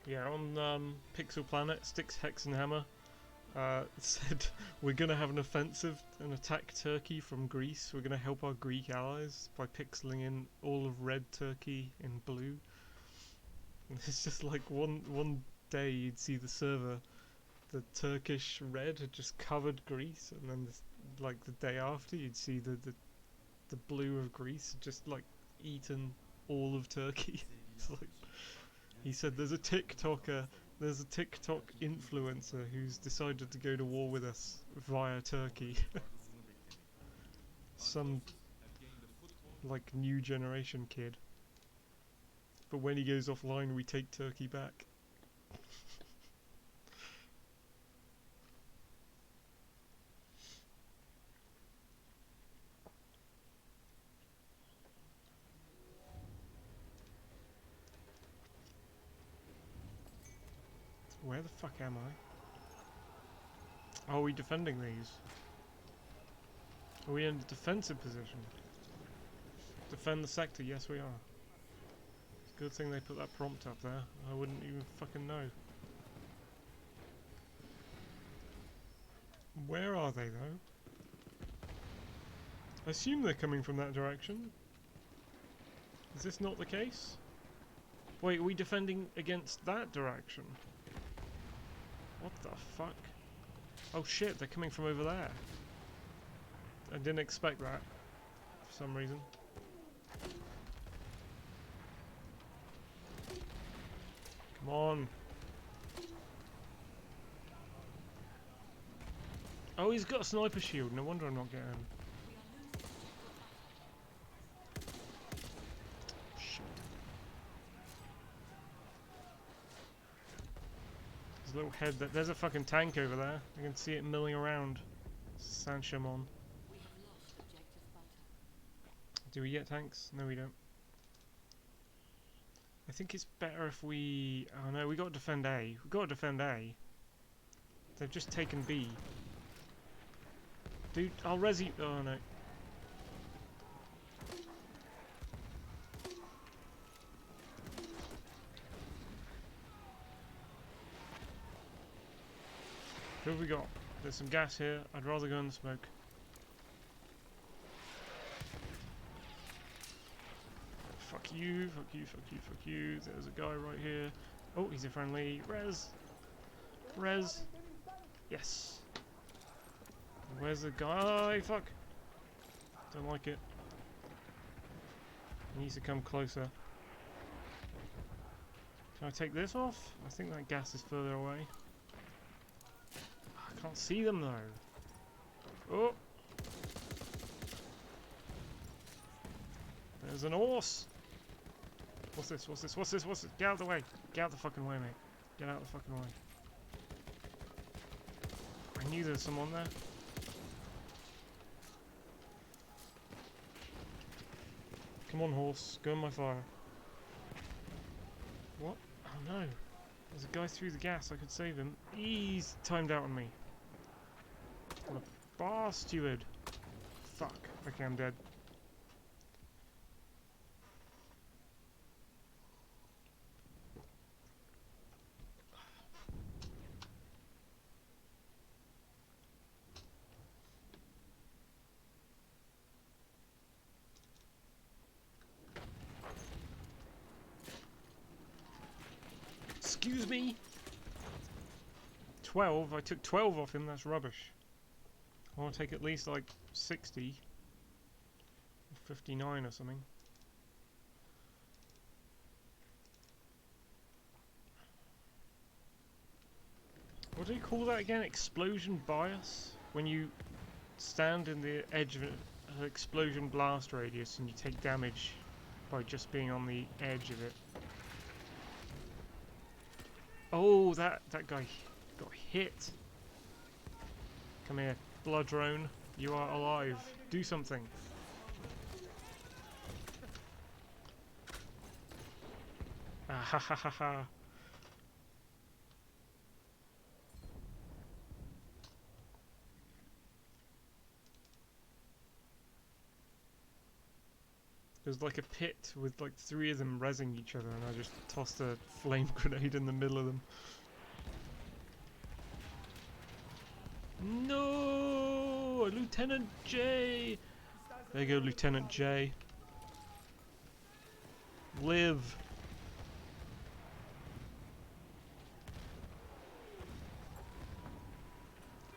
Yeah, on Pixel Planet, Sticks, Hex and Hammer said we're gonna have an offensive and attack Turkey from Greece. We're gonna help our Greek allies by pixeling in all of red Turkey in blue. And it's just like one day you'd see the server, the Turkish red had just covered Greece, and then like the day after you'd see the blue of Greece had just like eaten all of Turkey. It's like, he said there's a TikTok influencer who's decided to go to war with us via Turkey. Some like new generation kid. But when he goes offline we take Turkey back. Where the fuck am I? Are we defending these? Are we in a defensive position? Defend the sector, yes we are. It's a good thing they put that prompt up there. I wouldn't even fucking know. Where are they though? I assume they're coming from that direction. Is this not the case? Wait, are we defending against that direction? What the fuck? Oh shit, they're coming from over there. I didn't expect that for some reason. Come on. Oh, he's got a sniper shield. No wonder I'm not getting him. Shit. His little head. There's a fucking tank over there. I can see it milling around. Saint-Chamond. Do we get tanks? No, we don't. I think it's better if we... Oh no, we got to defend A. We got to defend A. They've just taken B. Dude, I'll res you. Oh no. Who have we got? There's some gas here. I'd rather go in the smoke. Fuck you, fuck you, fuck you, fuck you. There's a guy right here. Oh, he's a friendly. Res! Res! Yes! Where's the guy? Fuck! Don't like it. He needs to come closer. Can I take this off? I think that gas is further away. I can't see them though. Oh! There's an horse! What's this? What's this? What's this? What's this? Get out of the way! Get out the fucking way, mate. Get out the fucking way. I knew there was someone there. Come on, horse. Go in my fire. What? Oh no. There's a guy through the gas. I could save him. He's timed out on me. What a bastard. Fuck. Okay, I'm dead. Excuse me? 12? I took 12 off him, that's rubbish. I want to take at least like 60. Or 59 or something. What do you call that again? Explosion bias? When you stand in the edge of an explosion blast radius and you take damage by just being on the edge of it. Oh, that guy got hit. Come here, blood drone. You are alive. Do something. Ah ha ha ha ha. There's like a pit with like 3 of them rezzing each other, and I just tossed a flame grenade in the middle of them. No, Lieutenant J. There you go, Lieutenant J. Live.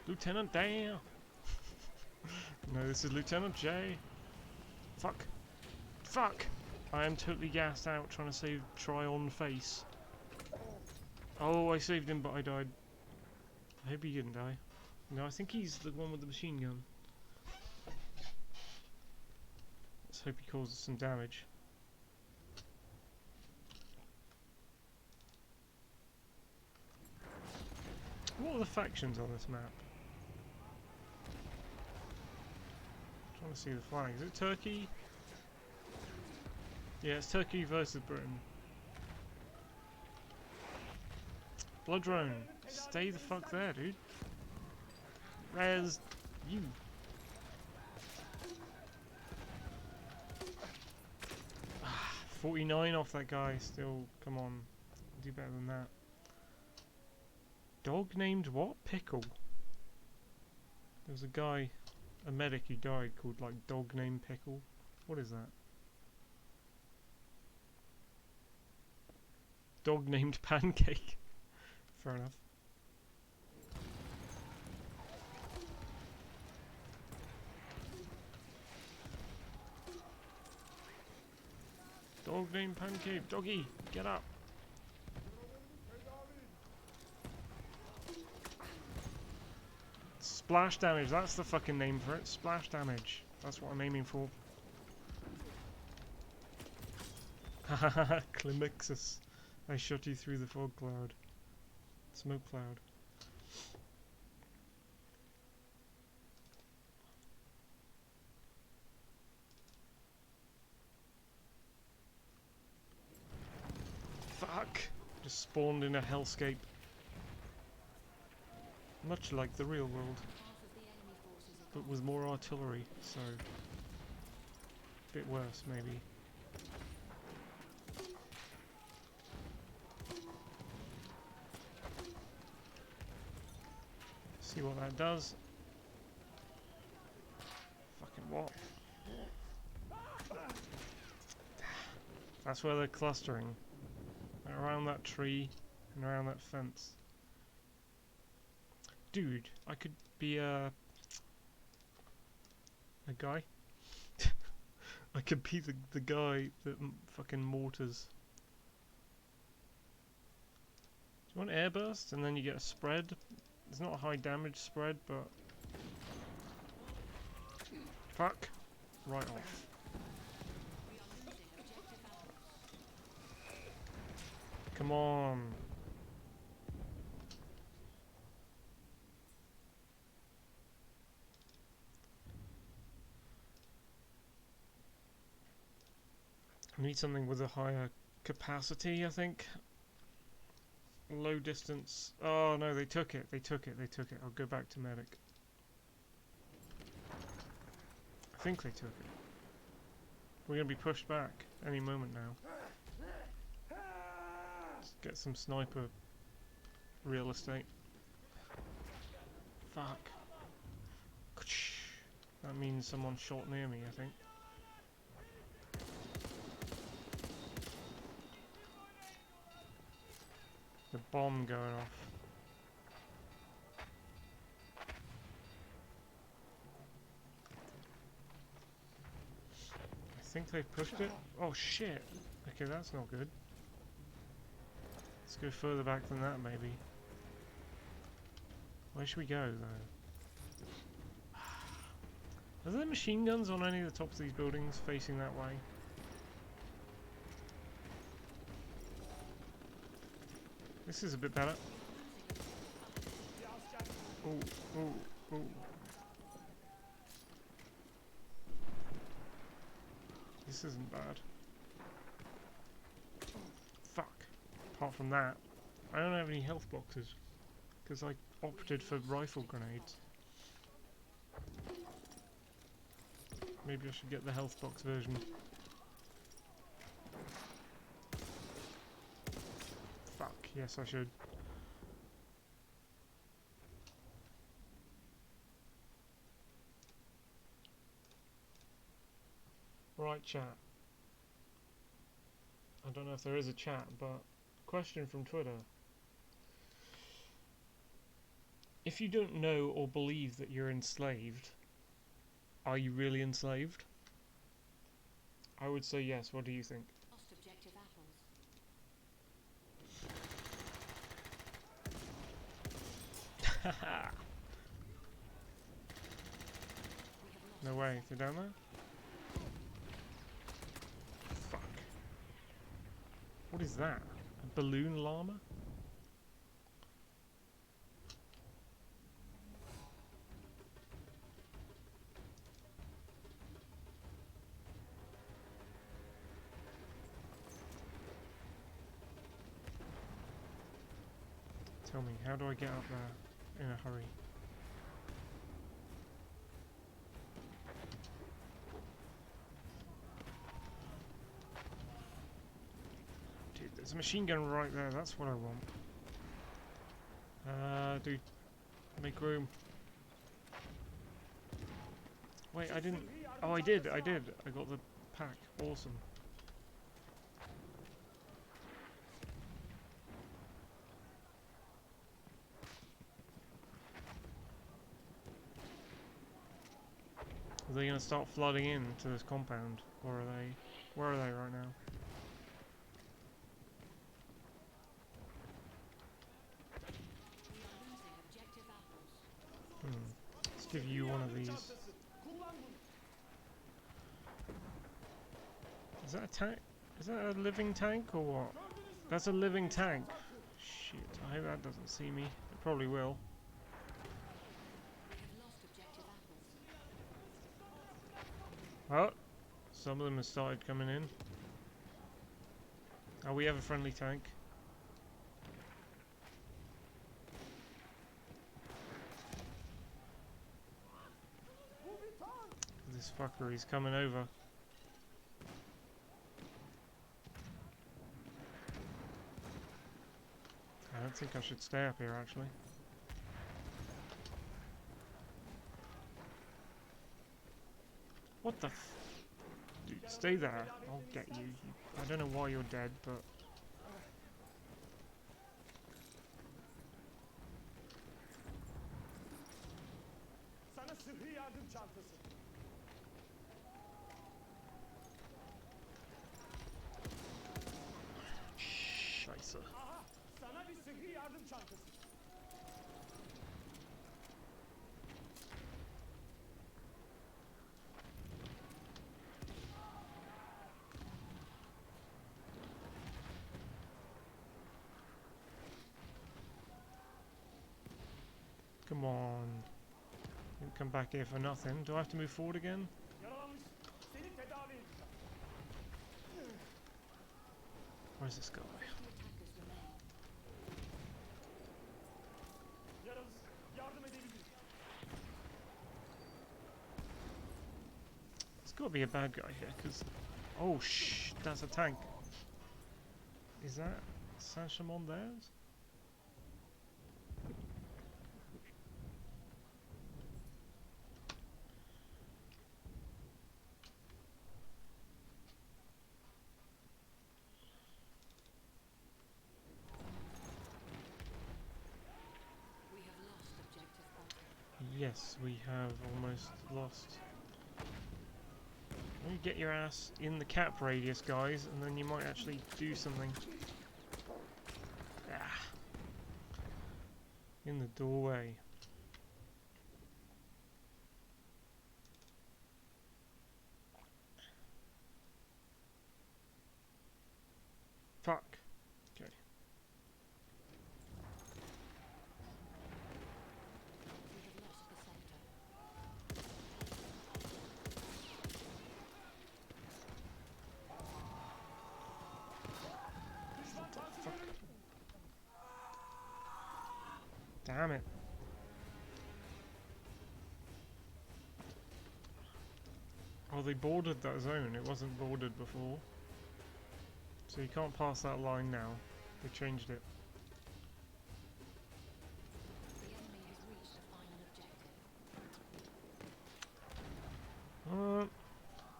Lieutenant Dan. No, this is Lieutenant J. Fuck. Fuck! I am totally gassed out trying to save Tryon Face. Oh, I saved him, but I died. I hope he didn't die. No, I think he's the one with the machine gun. Let's hope he causes some damage. What are the factions on this map? I'm trying to see the flags. Is it Turkey? Yeah, it's Turkey versus Britain. Blood drone, stay the fuck there, dude. Res, you. Ah, 49 off that guy still. Come on, do better than that. Dog named what? Pickle. There was a guy, a medic who died called like dog named Pickle. What is that? Dog named Pancake. Fair enough. Dog named Pancake. Doggy, get up. Splash damage, that's the fucking name for it. Splash damage. That's what I'm aiming for. Hahaha, Climixus. I shot you through the fog cloud. Smoke cloud. Fuck! Just spawned in a hellscape. Much like the real world. But with more artillery, so... a bit worse, maybe. See what that does. Fucking what? That's where they're clustering. Around that tree and around that fence. Dude, I could be a guy. I could be the guy that fucking mortars. Do you want airburst and then you get a spread? It's not a high damage spread, but fuck, right off. Come on. I need something with a higher capacity, I think. Low distance. Oh no, they took it. They took it. They took it. I'll go back to medic. I think they took it. We're gonna be pushed back any moment now. Let's get some sniper real estate. Fuck. That means someone shot near me, I think. The bomb going off. I think they've pushed it. Oh shit! Okay, that's not good. Let's go further back than that, maybe. Where should we go, though? Are there machine guns on any of the tops of these buildings facing that way? This is a bit better. Oh, oh, oh. This isn't bad. Fuck. Apart from that, I don't have any health boxes because I opted for rifle grenades. Maybe I should get the health box version. Yes, I should. Right, chat. I don't know if there is a chat, but question from Twitter. If you don't know or believe that you're enslaved, are you really enslaved? I would say yes. What do you think? Lost objective apples. We have lost No the way. sector. They're down there? Fuck. What is that? A balloon llama? Tell me, how do I get up there in a hurry? Dude, there's a machine gun right there. That's what I want. Dude, make room. Wait, I didn't. Oh, I did. I did. I got the pack. Awesome. Are they gonna start flooding into this compound, or are they? Where are they right now? We are losing objective apples. Let's give you one of these. Is that a tank? Is that a living tank or what? That's a living tank. Shit, I hope that doesn't see me. It probably will. We have lost objective apples. Oh, some of them have started coming in. Oh, we have a friendly tank. This fucker, he's coming over. I don't think I should stay up here, actually. What the f... Dude, stay there. I'll get you. I don't know why you're dead, but... Sana sıhhi yardım çantası. Scheiße. Aha, sana bir sıhhi yardım çantası. Come on. Didn't come back here for nothing. Do I have to move forward again? Yaralanmış. Seni tedavi edeceğim. Where's this guy? 50 attackers remain. Yaralısın. Yardım edebilirim. There's got to be a bad guy here, because... Oh, shh! That's a tank. Is that Saint-Chamond theirs? We have lost objective butter. Yes, we have almost lost. You get your ass in the cap radius, guys, and then you might actually do something. Ah. In the doorway. Fuck. Okay. We have lost the sector. Düşman tankı Fuck. görüldü. Damn it. Oh, they bordered that zone. It wasn't bordered before. So you can't pass that line now. They changed it.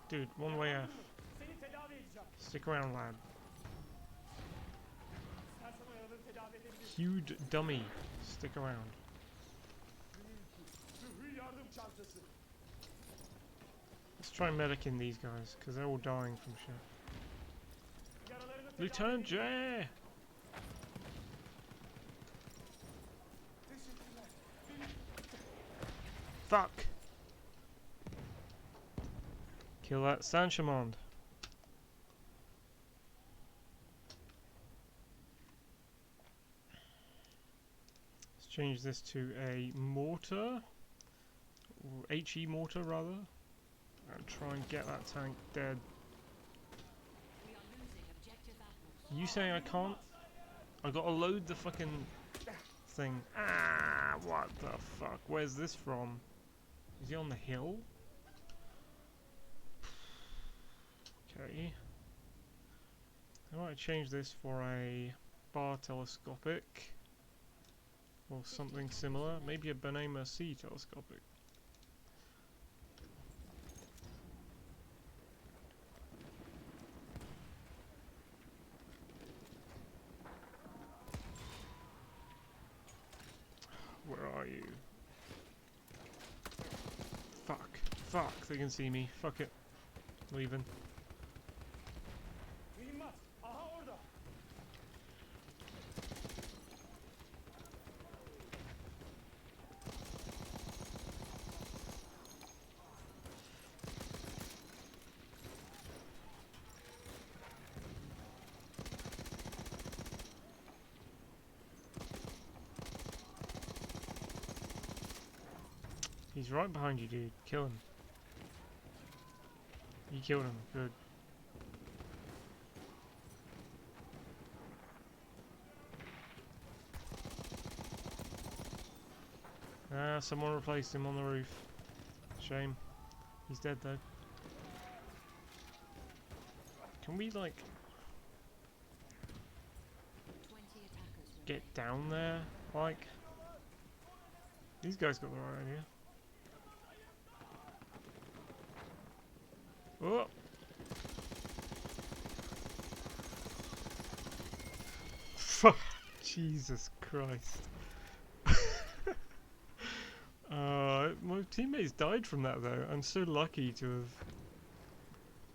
Dude, one way F. Yakalandın mı? Seni tedavi edeceğim. Stick around, lad. İstersen oyaları tedavi edebilirim. Huge dummy. Stick around. Sıhhi yardım çantası. Let's try medicing these guys, because they're all dying from shit. Yaralarını tedavi Lieutenant edebilirim. J! Teşekkürler. Fuck! Kill that Sanchamond. Let's change this to a mortar. Or HE mortar, rather. And try and get that tank dead. We are losing objective apples. You saying I can't? I gotta load the fucking thing. Ah, what the fuck? Where's this from? Is he on the hill? Okay. How do I change this for a bar telescopic? Or something similar? Maybe a Benema C telescopic. Where are you? Fuck. Fuck, they can see me. Fuck it. Leaving. Mühimmat. Aha orada. He's right behind you, dude. Kill him. You killed him. Good. Ah, someone replaced him on the roof. Shame. He's dead though. Can we like 20 attackers remain. get down there? Like these guys got the right idea. Oh! Fuck! Jesus Christ! My teammates died from that though. I'm so lucky to have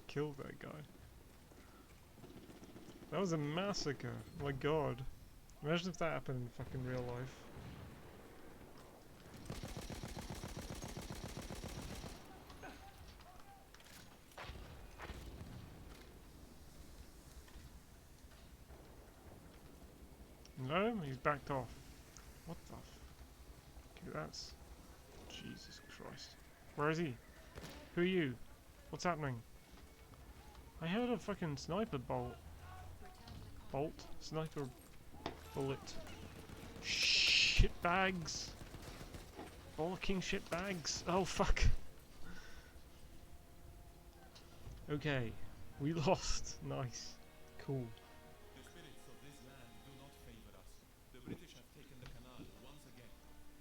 killed that guy. That was a massacre. My god. Imagine if that happened in fucking real life. No, he's backed off. What the f... Okay, that's... Jesus Christ. Where is he? Who are you? What's happening? I heard a fucking sniper bolt. Bolt? Sniper bullet. Shit bags! Bollocking shit bags! Oh fuck! Okay, we lost. Nice. Cool. The spirits of this land do not favor us. The British have taken the canal once again.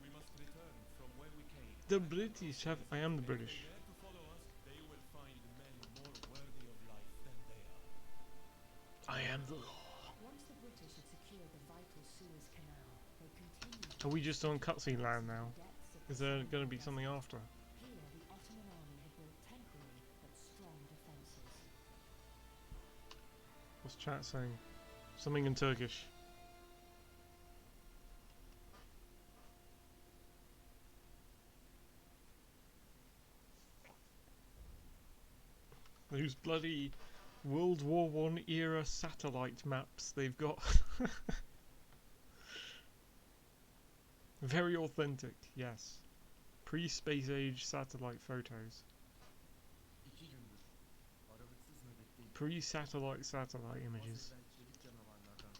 We must return from where we came. The British have... I am the If British. they dare to follow us, they will find men more worthy of life than they are. I am the law. Once the British had secured the vital Suez Canal, they continued Are we just on cutscene land now? depths of Is the there Southern going to be Desert. something after? Here, the Ottoman army had built temporary but strong defences. What's chat saying? Something in Turkish. Those bloody World War One era satellite maps they've got. Very authentic, yes. Pre-space age satellite photos. İki gündür aralıksız nöbetteyim. Pre-satellite images. Bahsedilen çelik canavarlardan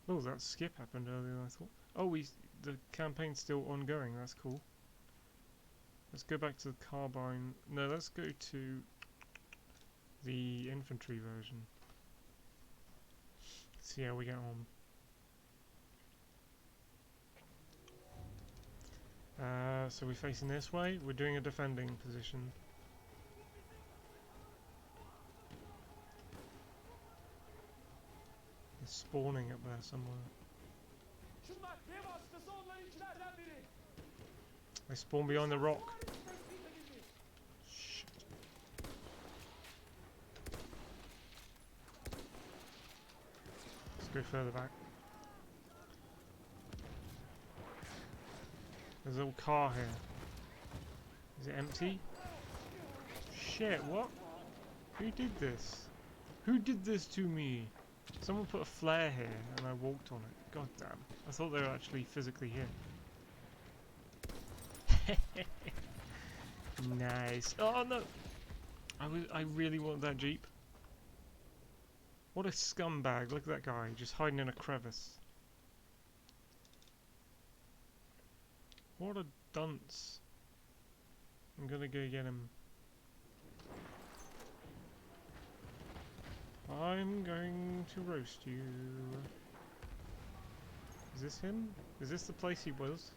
Oh, that skip happened earlier than I thought. Oh, the campaign's still ongoing. That's cool. Let's go back to the carbine. No, let's go to the infantry version. See how we get on. So we're facing this way. We're doing a defending position. They're spawning up there somewhere. Şunlar dev hastası onlarınkilerden biri. They spawn behind the rock. Tespit edildi. Shit. Let's go further back. There's a little car here. Is it empty? Shit, what? Who did this? Who did this to me? Someone put a flare here and I walked on it. God damn. I thought they were actually physically here. Nice. Oh no! I really want that Jeep. What a scumbag. Look at that guy just hiding in a crevice. What a dunce. I'm gonna go get him. I'm going to roast you. Is this him? Is this the place he was?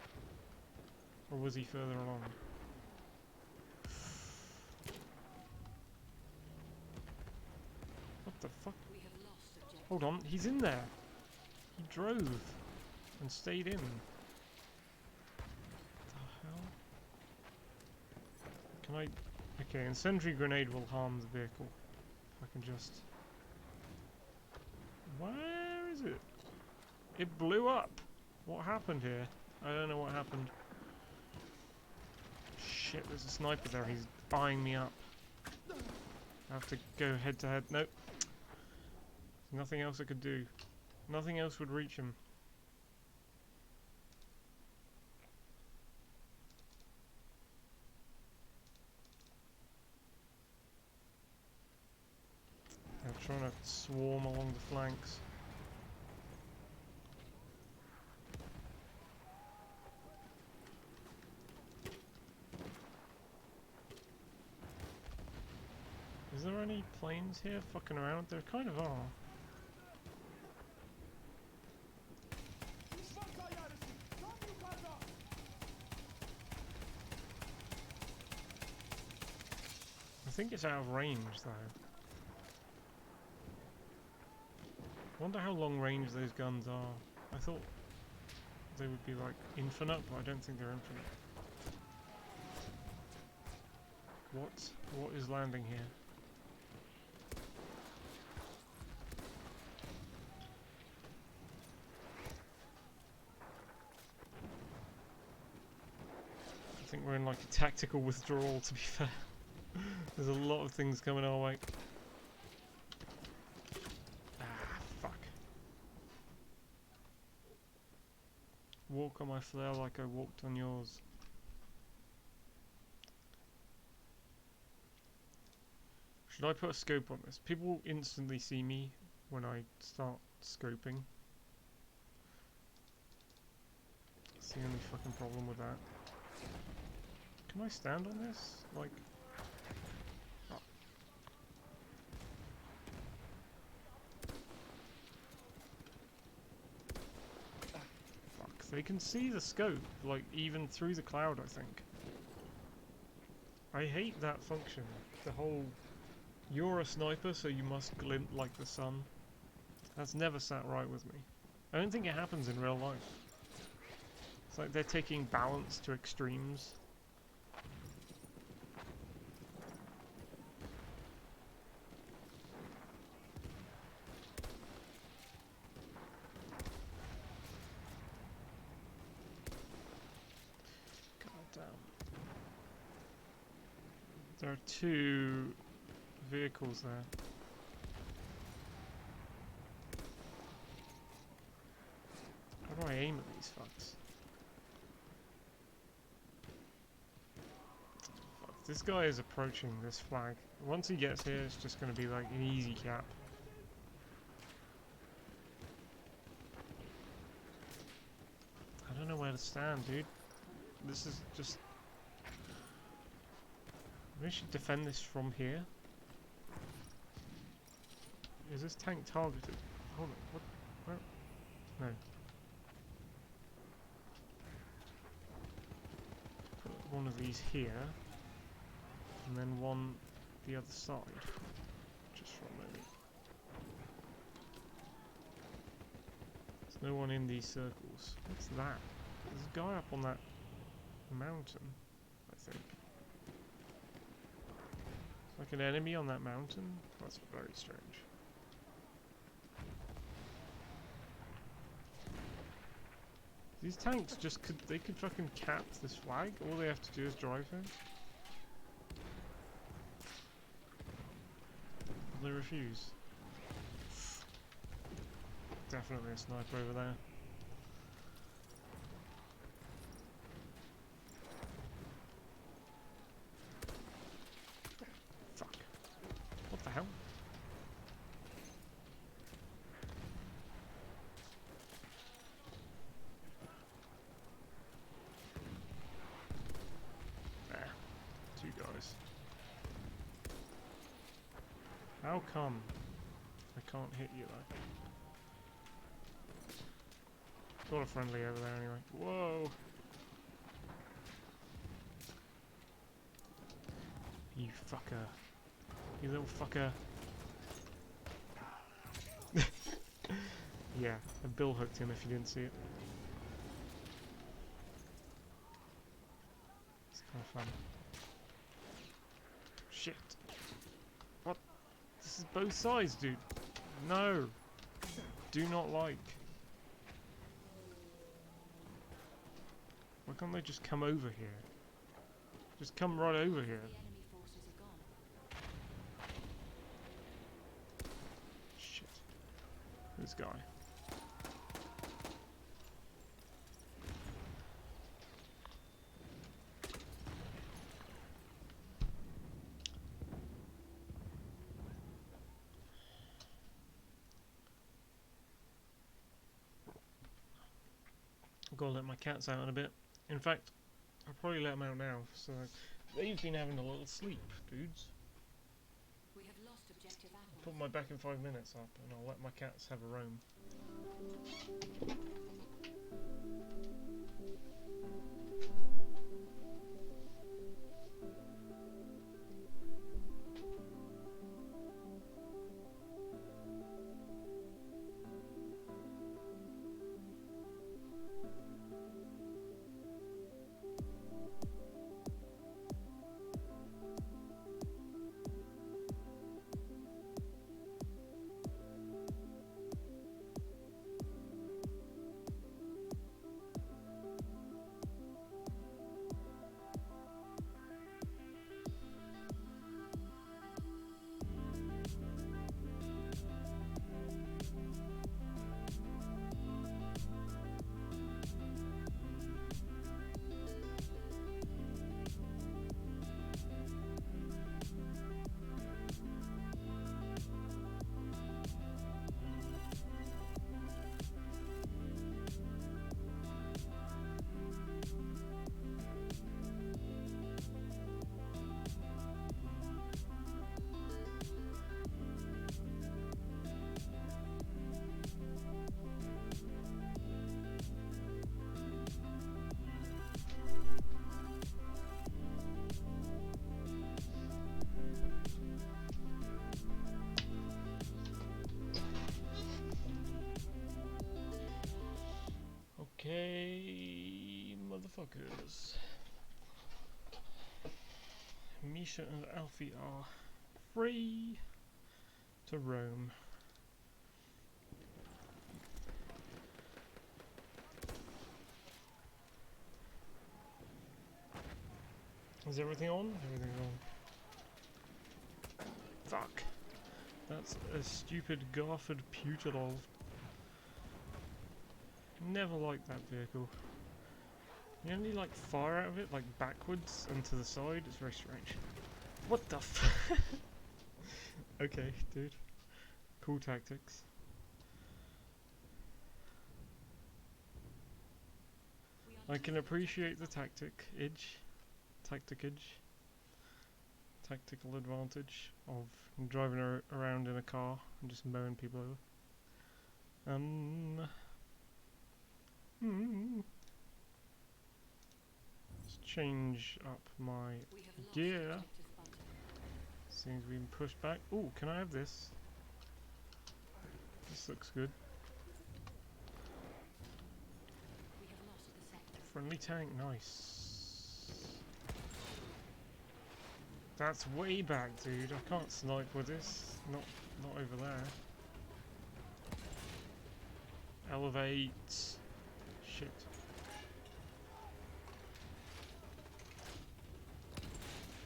Or was he further along? What the fuck? We have lost objective. Hold on, he's in there! He drove and stayed in. What the hell? Can I... Okay, incendiary grenade will harm the vehicle. If I can just... Where is it? It blew up! What happened here? I don't know what happened. Shit, there's a sniper there. He's eyeing me up. I have to go head to head. Nope. There's nothing else I could do. Nothing else would reach him. They're trying to swarm along the flanks. Is there any planes here fucking around? There kind of are. Düşman tayyaresi. Tam yukarıda. I think it's out of range though. Wonder how long range those guns are. I thought they would be like infinite, but I don't think they're infinite. What is landing here? I think we're in like a tactical withdrawal, to be fair. There's a lot of things coming our way. Ah, fuck. Walk on my flare like I walked on yours. Should I put a scope on this? People will instantly see me when I start scoping. That's the only fucking problem with that. Can I stand on this? Like... Oh. Fuck, they can see the scope, like, even through the cloud, I think. I hate that function. The whole... You're a sniper, so you must glint like the sun. That's never sat right with me. I don't think it happens in real life. It's like they're taking balance to extremes. God damn. There are two vehicles there. How do I aim at these fucks? Fuck, this guy is approaching this flag. Once he gets here, it's just going to be like an easy cap. I don't know where to stand, dude. This is just... We should defend this from here. Is this tank targeted? Hold on, what? Where? No. Put one of these here, and then one the other side. Just for a moment. No one in these circles. What's that? There's a guy up on that mountain, I think. Like an enemy on that mountain? That's very strange. These tanks just they could fucking cap this flag. All they have to do is drive it. They refuse. Definitely a sniper over there. Fuck. What the hell? There. Two guys. How come I can't hit you though? Got a friendly over there anyway. Whoa! You fucker. You little fucker. Yeah, I bill hooked him if you didn't see it. It's kind of fun. Shit. What? This is both sides, dude. No. Do not like. Why can't they just come over here? Just come right over here. The enemy forces are gone. Shit. This guy. I've got to let my cats out in a bit. In fact, I'll probably let them out now, so they've been having a little sleep, dudes. We have lost objective I'll apples. put my back in 5 minutes up and I'll let my cats have a roam. Okay, motherfuckers. Misha and Alfie are free to roam. Is everything on? Everything's on. Fuck. That's a stupid Garford Putilov. Never liked that vehicle. You only like fire out of it, like backwards and to the side. It's very strange. What the f? Okay, dude. Cool tactics. I can appreciate the tacticage. Tactical advantage of driving around in a car and just mowing people over. Let's change up my We have lost gear. objective butter. Seems we've been pushed back. Oh, can I have this? This looks good. Friendly tank, nice. That's way back, dude. I can't snipe with this. Not over there. Elevate. Shit.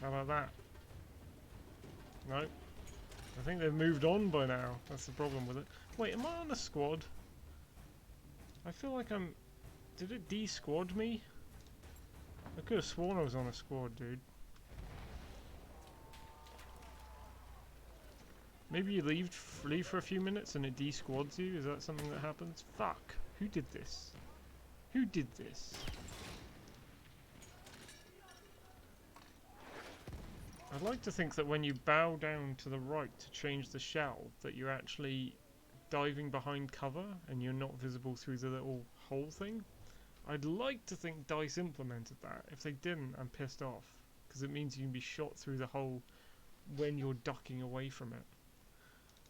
How about that? No. I think they've moved on by now. That's the problem with it. Wait, am I on a squad? I feel like I'm... Did it de-squad me? I could have sworn I was on a squad, dude. Maybe you leave for a few minutes and it de-squads you? Is that something that happens? Fuck! Who did this? Who did this? I'd like to think that when you bow down to the right to change the shell, that you're actually diving behind cover and you're not visible through the little hole thing. I'd like to think DICE implemented that. If they didn't, I'm pissed off. Because it means you can be shot through the hole when you're ducking away from it.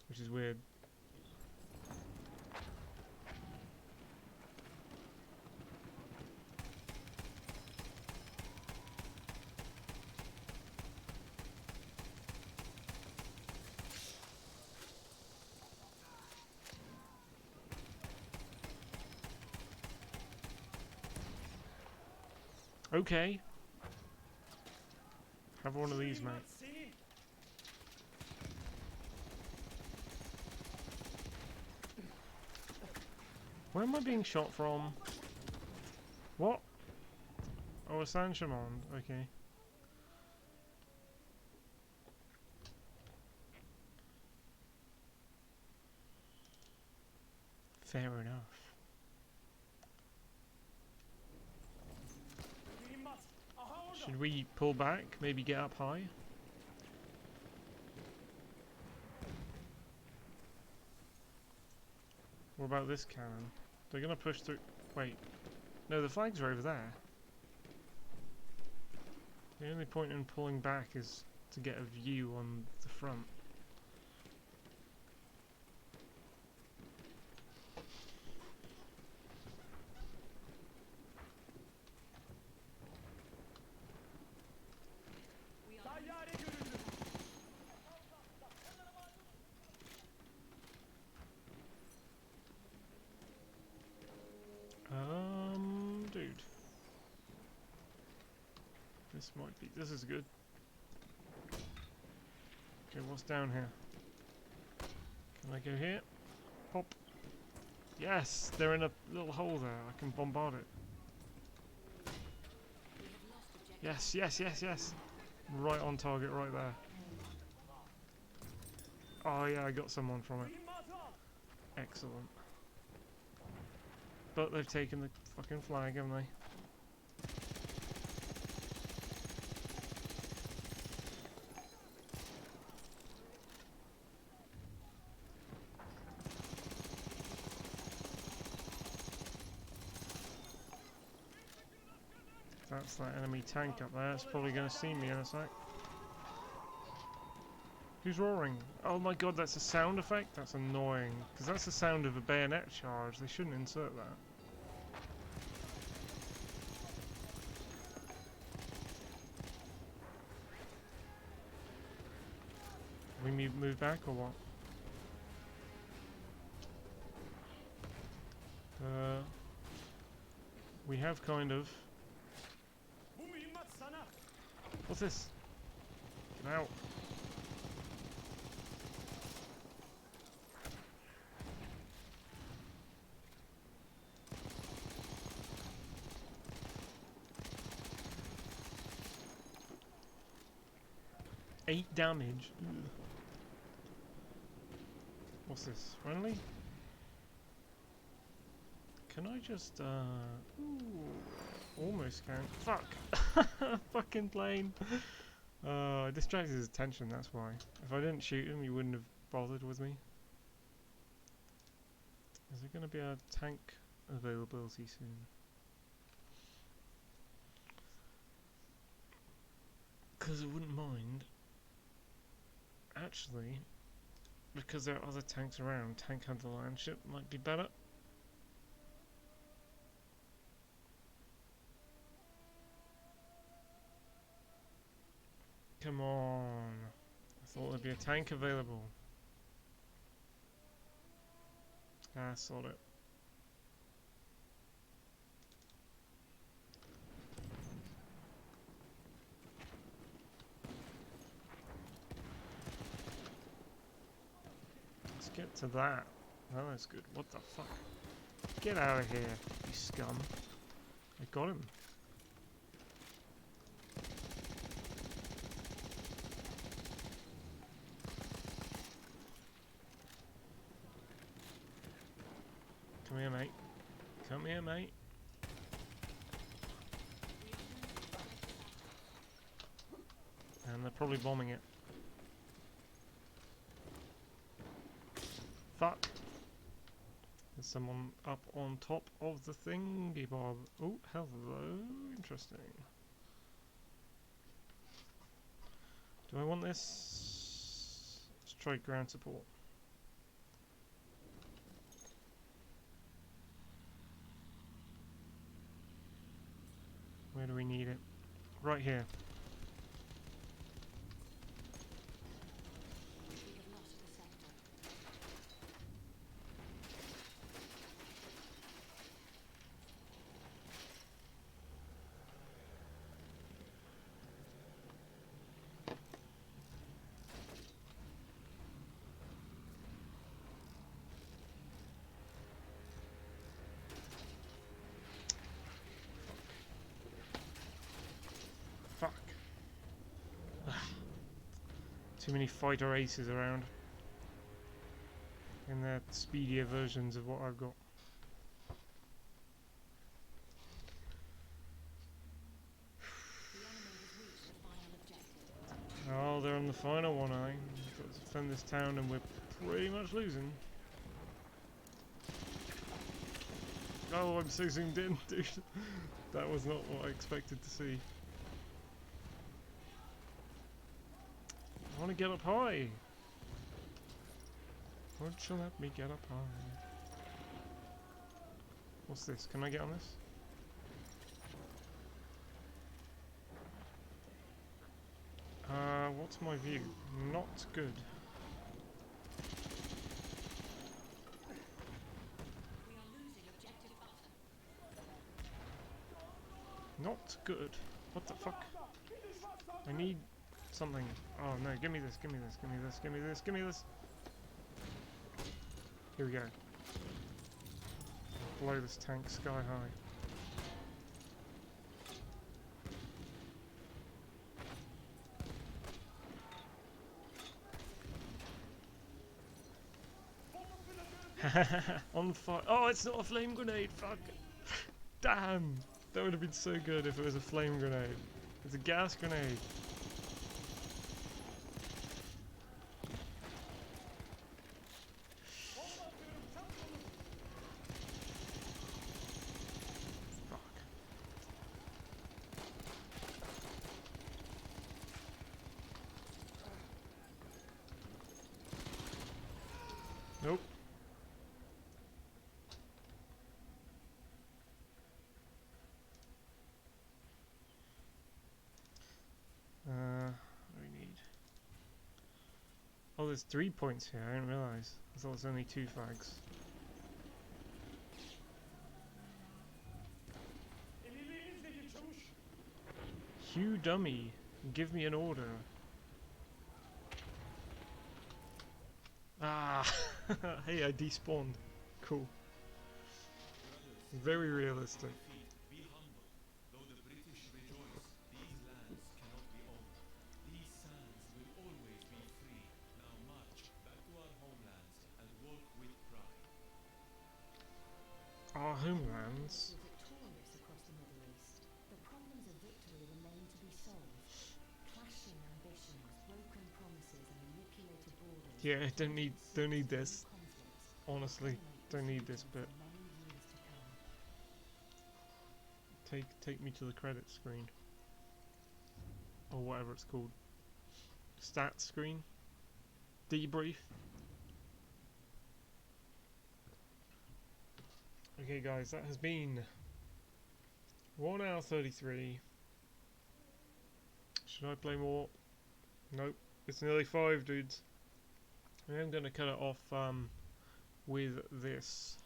Which is weird. Okay. Have one of these, mate. Where am I being shot from? What? Oh, a Sanchamond. Okay. Fair enough. Should we pull back? Maybe get up high? What about this cannon? They're gonna push through... Wait. No, the flags are over there. The only point in pulling back is to get a view on the front. Tayyare görüldü. Dude. This might be... This is good. Okay, what's down here? Can I go here? Pop. Yes! They're in a little hole there. I can bombard it. Yes, yes, yes, yes! Right on target, right there. Oh yeah, I got someone from it. Excellent. But they've taken the fucking flag, haven't they? That's that enemy tank up there. It's probably going to see me in a sec. Who's roaring? Oh my god, that's a sound effect? That's annoying. Because that's the sound of a bayonet charge. They shouldn't insert that. We move back or what? We have kind of... Bu mühimmat sana. What's this? Get out. Eight damage. Ugh. What's this? Friendly? Can I just, Ooh, almost can. Fuck! Fucking plane! I distracted his attention, that's why. If I didn't shoot him, he wouldn't have bothered with me. Is there going to be a tank availability soon? Because I wouldn't mind. Actually, because there are other tanks around, tank hunter line ship might be better. Come on. I thought there'd be a tank available. Ah, sod it. Let's get to that. Oh, that's good. What the fuck? Get out of here, you scum. I got him. Come here, mate. Come here, mate. And they're probably bombing it. Fuck. There's someone up on top of the thingy bob. Oh, hello. Interesting. Do I want this? Let's try ground support. Where do we need it? Right here. We have lost the sector. Fuck. Too many fighter aces around. And they're speedier versions of what I've got. The enemy has reached the final objective. Oh, they're on the final one, eh? We've got to defend this town and we're pretty much losing. Oh, I'm so zoomed in, dude. That was not what I expected to see. I want to get up high. Won't you let me get up high? What's this? Can I get on this? What's my view? Not good. We are losing objective butter. Not good. What the fuck? I need something. Oh no, give me this, give me this, give me this, give me this, give me this. Here we go. Blow this tank sky high. On fire. Oh, it's not a flame grenade. Fuck. Damn. That would have been so good if it was a flame grenade. It's a gas grenade. Fuck. Nope. What do we need? Oh, there's 3 points here. I didn't realise. I thought it was only 2 flags. Emirlerinizdeki çavuş. Hugh Dummy, give me an order. Ah, hey, I despawned. Cool. Very realistic. Be humble. Though the British rejoice, these lands cannot be owned. These sands will always be free. Now march back to our homelands and walk with pride. Our homelands. Were victorious across the Middle East. The problems of victory remain to be solved. Clashing ambitions, broken promises, and manipulated borders. Yeah, don't need this. Conflicts. Honestly, don't need this bit. For many years to come. Take me to the credit screen. Or whatever it's called. Stat screen. Debrief. Okay guys, that has been 1 hour 33. Should I play more? Nope, it's nearly 5, dudes. I am going to cut it off with this.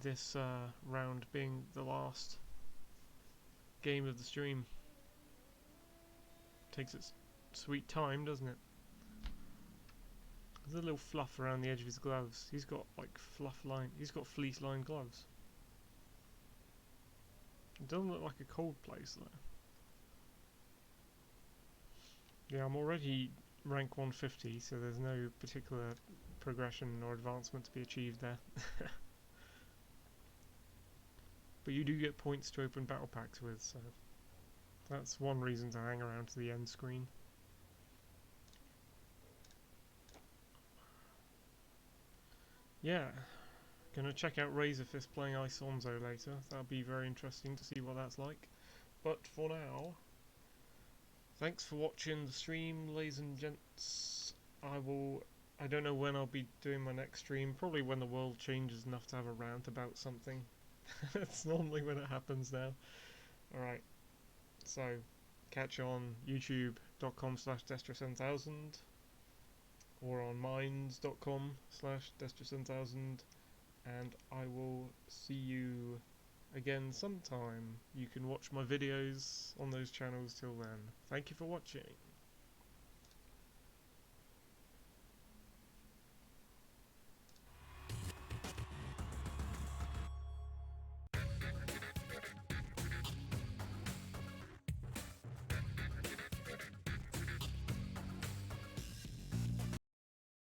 This round being the last game of the stream. Takes its sweet time, doesn't it? There's a little fluff around the edge of his gloves. He's got like he's got fleece lined gloves. It doesn't look like a cold place though. Yeah, I'm already rank 150, so there's no particular progression or advancement to be achieved there. But you do get points to open battle packs with, so that's one reason to hang around to the end screen. Yeah, gonna check out Razorfist playing Isonzo later. That'll be very interesting to see what that's like. But for now, thanks for watching the stream, ladies and gents. I don't know when I'll be doing my next stream. Probably when the world changes enough to have a rant about something. That's normally when it happens now. Alright, so catch you on youtube.com/Destra7000 or on minds.com/Destra7000, and I will see you again sometime. You can watch my videos on those channels till then. Thank you for watching.